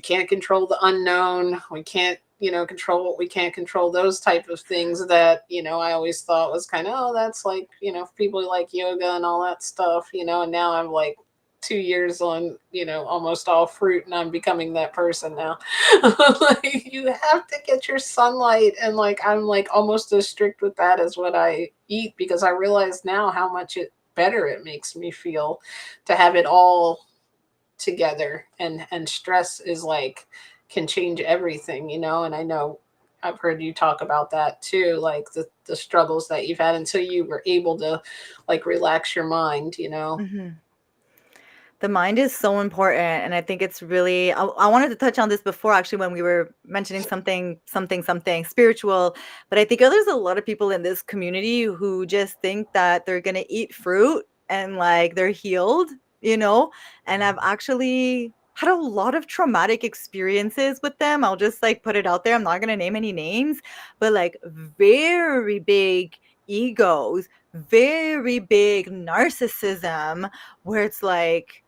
can't control the unknown, we can't control what we can't control, those type of things that, I always thought was kind of, oh, that's like, people like yoga and all that stuff, and now I'm like 2 years on, almost all fruit, and I'm becoming that person now. Like, you have to get your sunlight, and like I'm like almost as strict with that as what I eat, because I realize now how much it better it makes me feel to have it all together. And stress is like can change everything, and I know I've heard you talk about that too, like the struggles that you've had until you were able to like relax your mind. Mhm. The mind is so important, and I think it's really I wanted to touch on this before actually when we were mentioning something spiritual, but I think there's a lot of people in this community who just think that they're gonna eat fruit and, like, they're healed, you know? And I've actually had a lot of traumatic experiences with them. I'll just, like, put it out there. I'm not gonna name any names, but, like, very big egos, very big narcissism, where it's like,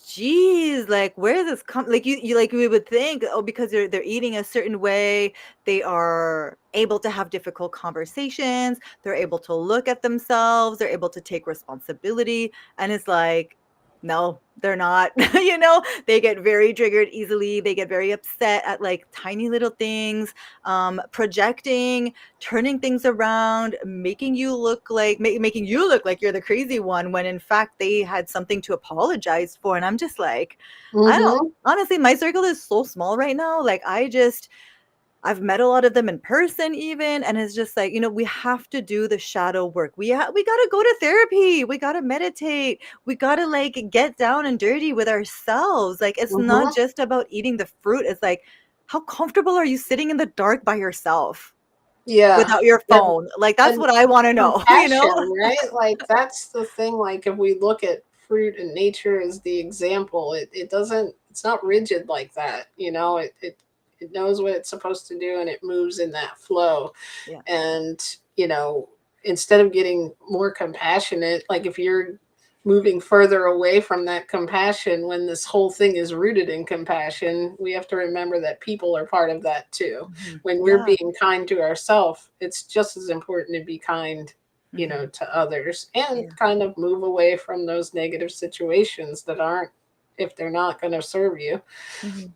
geez, like, where does this come, like, you like, we would think, oh, because they're eating a certain way, they are able to have difficult conversations, they're able to look at themselves, they're able to take responsibility, and it's like, no, they're not. They get very triggered easily, they get very upset at, like, tiny little things, projecting, turning things around, making you look like you're the crazy one when in fact they had something to apologize for. And I'm just like, I don't Mm-hmm. honestly, my circle is so small right now. Like, I've met a lot of them in person even, and it's just like, we have to do the shadow work. We got to go to therapy. We got to meditate. We got to, like, get down and dirty with ourselves. Like, it's not Mm-hmm. just about eating the fruit. It's like, how comfortable are you sitting in the dark by yourself Yeah. without your and phone? Like, that's and what I want to know, you know? compassion, right? Like that's the thing. Like if we look at fruit and nature as the example, it doesn't, it's not rigid like that. It knows what it's supposed to do, and it moves in that flow. Yeah. And instead of getting more compassionate, like if you're moving further away from that compassion, when this whole thing is rooted in compassion, we have to remember that people are part of that too. Mhm. When we're Yeah. being kind to ourselves, it's just as important to be kind, Mhm. to others, and Yeah. kind of move away from those negative situations that aren't, if they're not going to serve you. Mhm.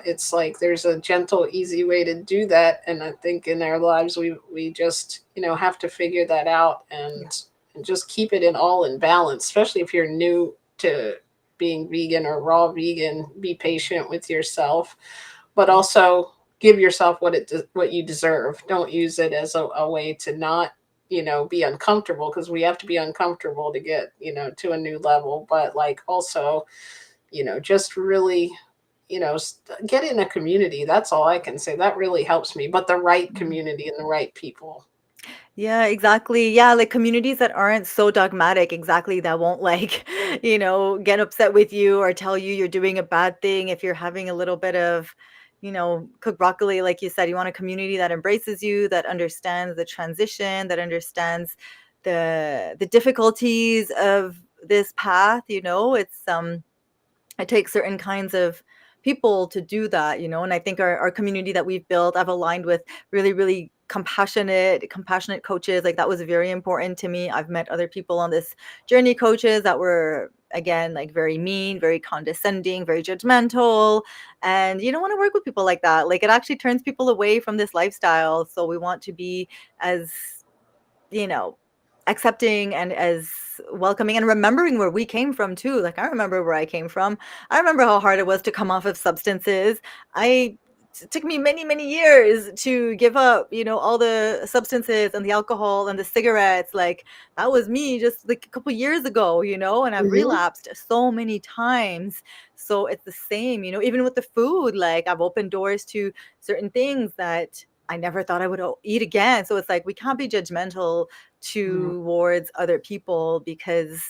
It's like there's a gentle, easy way to do that. And I think in our lives, we just, have to figure that out, Yeah. and just keep it in all in balance, especially if you're new to being vegan or raw vegan. Be patient with yourself, but Yeah. also give yourself what you deserve. Don't use it as a way to not, be uncomfortable, because we have to be uncomfortable to get, to a new level. But like also, just really, get in a community. That's all I can say. That really helps me. But the right Mhm. community and the right people. Yeah, exactly. Yeah, like communities that aren't so dogmatic, exactly, that won't like, get upset with you or tell you you're doing a bad thing if you're having a little bit of, cooked broccoli, like you said. You want a community that embraces you, that understands the transition, that understands the difficulties of this path, it takes certain kinds of people to do that, and I think our community that we've built, I've aligned with really, really compassionate coaches. Like, that was very important to me. I've met other people on this journey, coaches that were, again, like, very mean, very condescending, very judgmental, and you don't want to work with people like that. Like, it actually turns people away from this lifestyle. So we want to be as, you know, accepting and as welcoming, and remembering where we came from too. Like, I remember where I came from. I remember how hard it was to come off of substances. It took me many, many years to give up, all the substances and the alcohol and the cigarettes. Like, that was me just like a couple years ago, and I've Hmm. relapsed so many times. So it's the same, even with the food. Like, I've opened doors to certain things that I never thought I would eat again. So it's like, we can't be judgmental towards other people, because,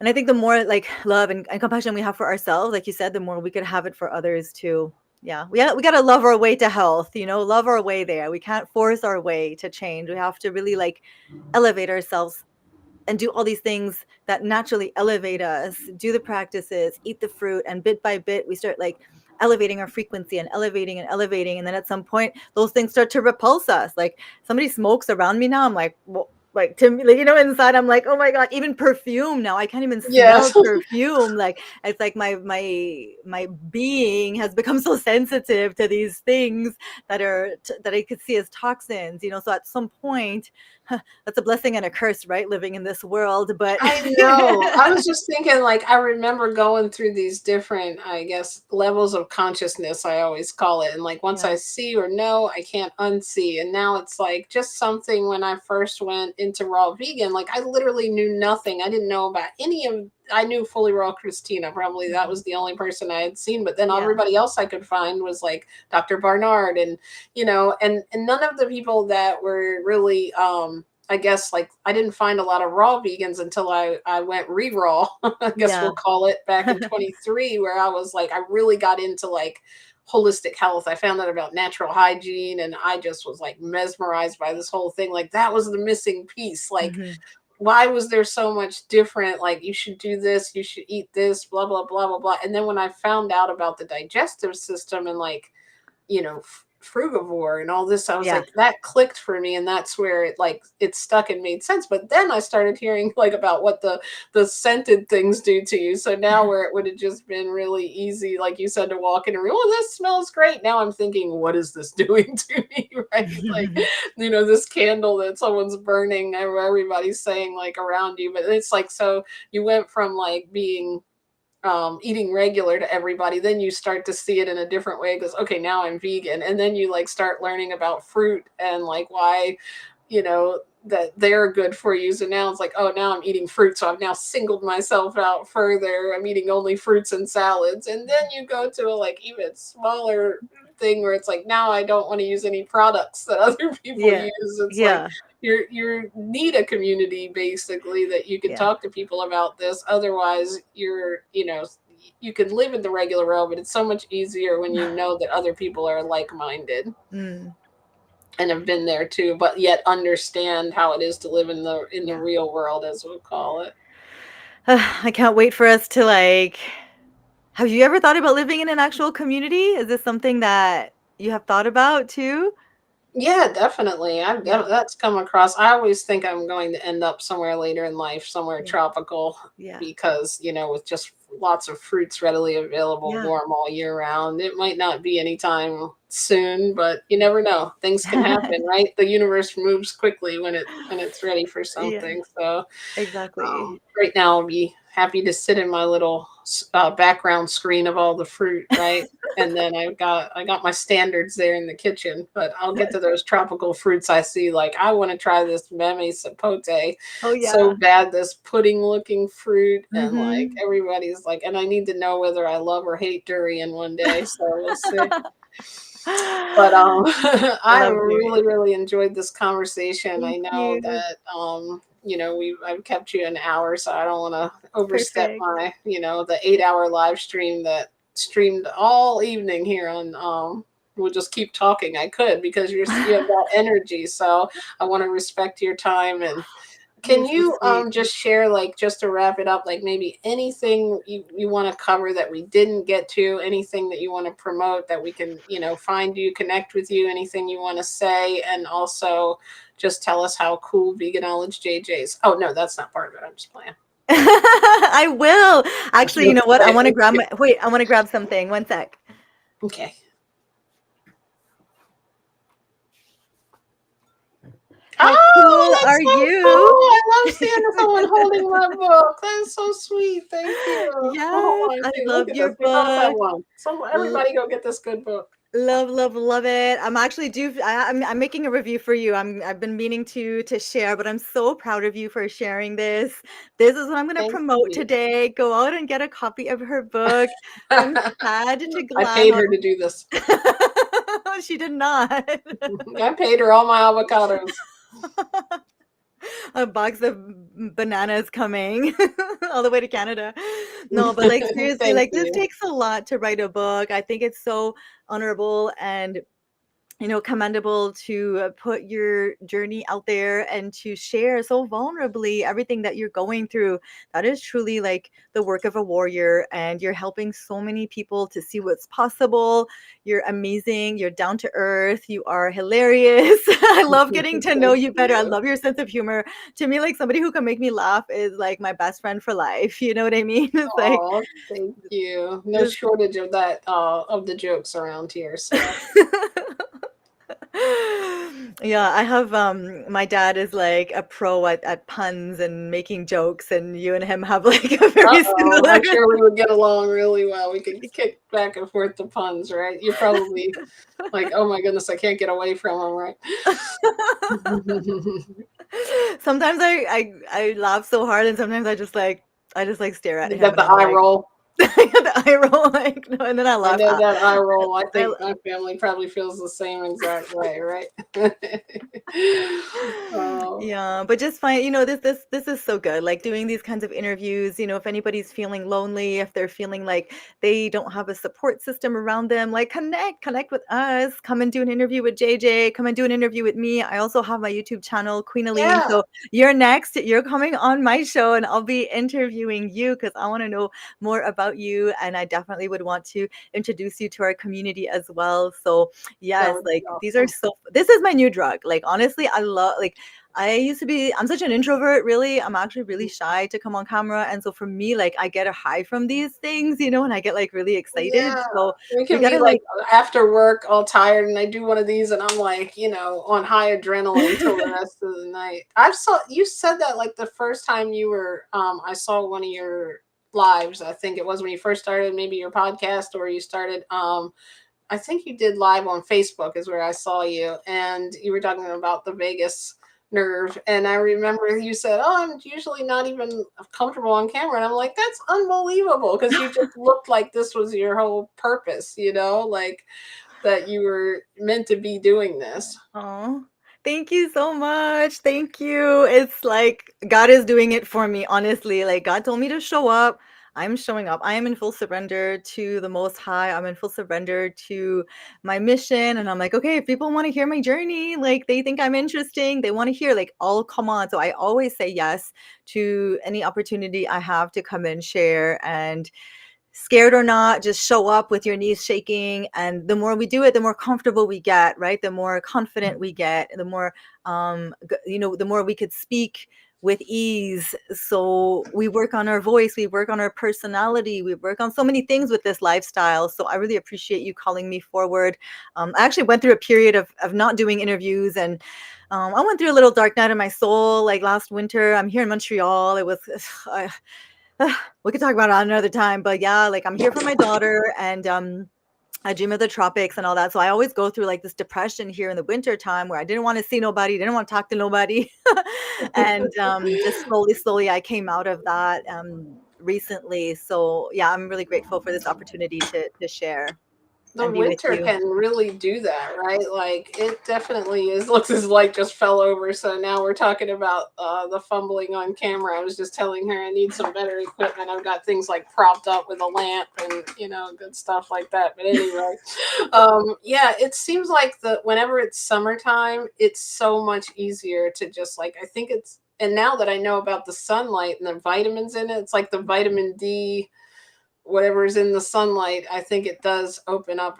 and I think the more, like, love and compassion we have for ourselves, like you said, the more we could have it for others too. Yeah, we got to love our way to health, love our way there. We can't force our way to change. We have to really, like, elevate ourselves and do all these things that naturally elevate us, do the practices, eat the fruit, and bit by bit we start, like, elevating our frequency and elevating and elevating. And then at some point, those things start to repulse us. Like somebody smokes around me now, I'm like, well, like to me, like, inside I'm like, oh my God, even perfume now. I can't even smell Yes. perfume. Like it's like my being has become so sensitive to these things that I could see as toxins. So at some point, that's a blessing and a curse, right? Living in this world, but I know. I was just thinking, like, I remember going through these different, I guess, levels of consciousness, I always call it. And like, once yeah. I see or know, I can't unsee. And now it's like just something when I first went into raw vegan, like, I literally knew nothing. I didn't know about I knew Fully Raw Christina. Probably that Mhm. was the only person I had seen. But then Yeah. everybody else I could find was like Dr. Barnard and, and none of the people that were really, I guess like I didn't find a lot of raw vegans until I went re-raw, I guess Yeah. we'll call it, back in 23, where I was like, I really got into like holistic health. I found out about natural hygiene and I just was like mesmerized by this whole thing. Like that was the missing piece. Like, Mhm. why was there so much different? Like you should do this, you should eat this, blah, blah, blah, blah, blah. And then when I found out about the digestive system and like, frugivore and all this, I was Yeah. like, that clicked for me, and that's where it stuck and made sense. But then I started hearing like about what the scented things do to you. So now where it would have just been really easy, like you said, to walk in a room, oh, this smells great, now I'm thinking, what is this doing to me? Right, like, this candle that someone's burning, everybody's saying like around you. But it's like, so you went from like being eating regular to everybody, then you start to see it in a different way because okay, now I'm vegan, and then you like start learning about fruit and like why that they're good for you. So now it's like, oh, now I'm eating fruit, so I've now singled myself out further. I'm eating only fruits and salads. And then you go to a like even smaller thing where it's like, now I don't want to use any products that other people Yeah. use. It's like Yeah. you need a community basically that you can Yeah. talk to people about this. Otherwise, you can live in the regular world, but it's so much easier when you know that other people are like-minded Mm. and have been there too, but yet understand how it is to live in the Yeah. real world, as we'll call it. I can't wait for us to like have you ever thought about living in an actual community? Is this something that you have thought about too? Yeah, definitely. Yeah. That's come across. I always think I'm going to end up somewhere later in life, somewhere Yeah. tropical, Yeah. because with just lots of fruits readily available, Yeah. warm all year round. It might not be anytime soon, but you never know. Things can happen, right? The universe moves quickly when it's ready for Yeah. something. So Exactly. right now, I'll be happy to sit in my little background screen of all the fruit, right? And then I got my standards there in the kitchen, but I'll get to those tropical fruits I see. Like I want to try this meme sapote Oh so yeah. bad, this pudding looking fruit, and like Mhm. everybody's like, and I need to know whether I love or hate durian one day. So we'll see. But I Love it. really, really enjoyed this conversation. Thank I know you. that I've kept you an hour, so I don't want to overstep Perfect. my the 8 hour live stream that streamed all evening here on we'll just keep talking. I could because you have that energy, so I want to respect your time. And You're can so you sweet. just share, like, just to wrap it up, like maybe anything you want to cover that we didn't get to, anything that you want to promote that we can, find you, connect with you, anything you want to say, and also just tell us how cool Veganowledge JJ's. Oh no, that's not part of it. I'm just playing. I will. Actually, you know what? I Okay. wanna grab my wait, I wanna grab something. One sec. Okay. How Oh, cool that's are so you? cool. I love seeing someone holding my book. That is so sweet. Thank you. Oh, Yes, I I see. Look love at your this. We both have book. one. L Everybody go get this good book. Love, love, love it. I'm actually due I'm making a review for you. I've been meaning to share, but I'm so proud of you for sharing this. This is what I'm gonna Thank promote you. today. Go out and get a copy of her book, From Sad to I paid Glamour. her to do this. She did not. I paid her all my avocados. A box of bananas coming all the way to Canada. No, but like seriously, Thank like this you. takes a lot to write a book. I think it's so honorable and commendable to put your journey out there and to share so vulnerably everything that you're going through. That is truly like the work of a warrior, and you're helping so many people to see what's possible. You're amazing. You're down to earth. You are hilarious. I love getting to know Thank you better. I you. love your sense of humor. To me, like somebody who can make me laugh is like my best friend for life. You know what I mean? It's like Oh, thank you. No just shortage of that, of the jokes around here. So yeah, I have my dad is like a pro at puns and making jokes, and you and him have like a very uh-oh, similar I'm sure we would get along really well. We could kick back and forth the puns, right? You're probably like, oh my goodness, I can't get away from them, right? Sometimes I laugh so hard, and sometimes I just like stare at You him got and the I'm eye like roll. the eye roll like no, and then I I laugh. know that eye roll. I I, think my family probably feels the same exact way, right? Oh, Yeah, but just find, this is so good. Like doing these kinds of interviews, if anybody's feeling lonely, if they're feeling like they don't have a support system around them, like connect with us. Come and do an interview with JJ. Come and do an interview with me. I also have my YouTube channel, Queen Aline. yeah, So you're next. You're coming on my show, and I'll be interviewing you because I want to know more about you, and I definitely would want to introduce you to our community as well. So that yes, would be like awesome. this is my new drug. Like honestly, I love like I'm such an introvert, really. I'm actually really shy to come on camera. And so for me, like I get a high from these things, and I get like really excited. Yeah, So we we can be gotta like like after work, all tired, and I do one of these, and I'm like, on high adrenaline till the rest of the night. I saw you said that like the first time you were, I saw one of your lives. I think it was when you first started, maybe your podcast, or you started. I think you did live on Facebook is where I saw you, and you were talking about the Vegas nerve. And I remember you said, "Oh, I'm usually not even comfortable on camera," and I'm like, "That's unbelievable," because you just looked like this was your whole purpose, like that you were meant to be doing this. oh, thank you so much. Thank you. It's like God is doing it for me, honestly. Like God told me to show up. I'm showing up. I am in full surrender to the Most High. I'm in full surrender to my mission. And I'm like, okay, if people want to hear my journey, like they think I'm interesting, they want to hear, like, I'll come on. So I always say yes to any opportunity I have to come and share. And scared or not, just show up with your knees shaking. And the more we do it, the more comfortable we get, right? The more confident we get, the more, the more we could speak with ease. So we work on our voice, we work on our personality, we work on so many things with this lifestyle. So I really appreciate you calling me forward. I actually went through a period of not doing interviews, and I went through a little dark night in my soul, like last winter. I'm here in Montreal. It was, we could talk about it another time, but yeah, like I'm here for my daughter, and I dream of the tropics and all that. So I always go through like this depression here in the winter time where I didn't want to see nobody, didn't want to talk to nobody. And just slowly I came out of that recently. So yeah, I'm really grateful for this opportunity to share The and be with winter you. can really do that, right? Like it definitely is. Looks as light just fell over. So now we're talking about the fumbling on camera. I was just telling her I need some better equipment. I've got things like propped up with a lamp and good stuff like that. But anyway, yeah, it seems like whenever it's summertime, it's so much easier to just like I think it's and now that I know about the sunlight and the vitamins in it, it's like the vitamin D whatever's in the sunlight, I think it does open up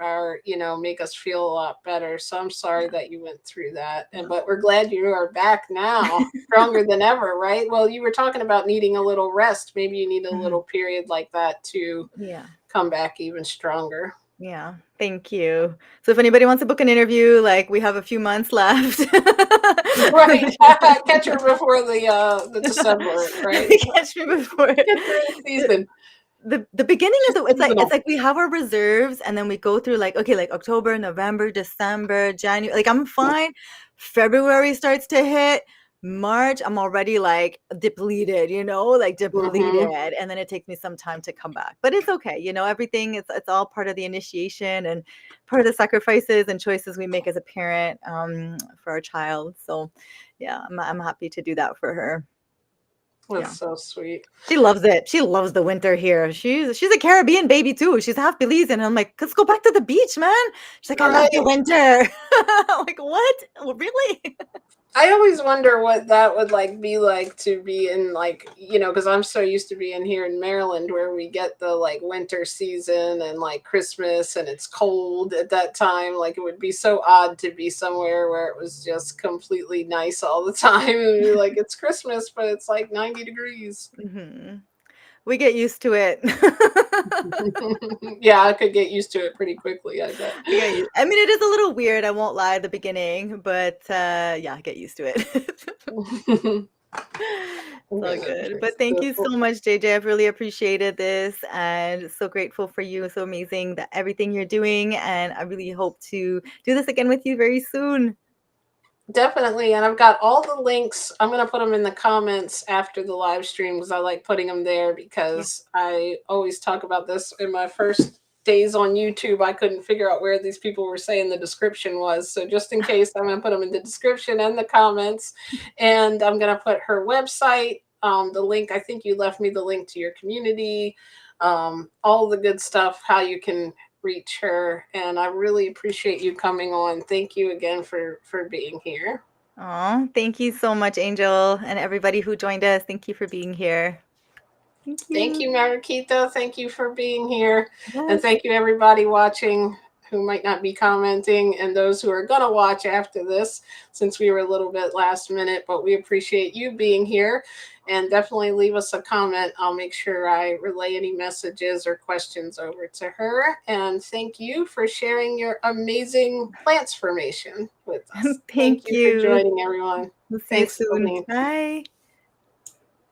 make us feel a lot better. So I'm sorry Yeah, that you went through that. And no. but we're glad you are back now, stronger than ever, right? Well, you were talking about needing a little rest. Maybe you need a Mhm. little period like that to Yeah. come back even stronger. Yeah, thank you. So if anybody wants to book an interview, like we have a few months left. Right. Catch her before the December, right? Catch me before Catch her in season. the beginning of She's the it's seasonal. like we have our reserves, and then we go through like, okay, like October, November, December, January, like I'm fine. February starts to hit. March, I'm already like depleted, like depleted. Hmm. And then it takes me some time to come back. But it's okay. Everything it's all part of the initiation and part of the sacrifices and choices we make as a parent for our child. So yeah, I'm happy to do that for her. That's Yeah. so sweet. She loves it. She loves the winter here. She's a Caribbean baby too. She's half Belizean. I'm like, let's go back to the beach, man. She's like, I love the Right. winter. I'm like, what? Really? I always wonder what that would like be like to be in like, because I'm so used to being here in Maryland where we get the like winter season and like Christmas and it's cold at that time. Like it would be so odd to be somewhere where it was just completely nice all the time and be like it's Christmas, but it's like 90 degrees. Hmm. We get used to it. Yeah, I could get used to it pretty quickly, I bet. I get used. I mean, it is a little weird. I won't lie at the beginning, but yeah, I get used to it. It's I'm all gonna good. But fix thank this. you so much, JJ. I've really appreciated this and so grateful for you. So amazing that everything you're doing. And I really hope to do this again with you very soon. Definitely. And I've got all the links. I'm going to put them in the comments after the live stream because I like putting them there Yeah. because I always talk about this in my first days on YouTube. I couldn't figure out where these people were saying the description was. So just in case, I'm going to put them in the description and the comments. And I'm going to put her website, the link. I think you left me the link to your community, all the good stuff, how you can reach her, and I really appreciate you coming on. Thank you again for being here. Oh, thank you so much, Angel, and everybody who joined us. Thank you for being here. Thank Thank you, you. Mariquita. Thank you for being here, and Yes. thank you everybody watching who might not be commenting and those who are gonna watch after this since we were a little bit last minute, but we appreciate you being here. And definitely leave us a comment. I'll make sure I relay any messages or questions over to her. And thank you for sharing your amazing plants formation with us. Thank Thank you for you. joining, everyone. We'll see you Thanks, soon. Aline. Bye.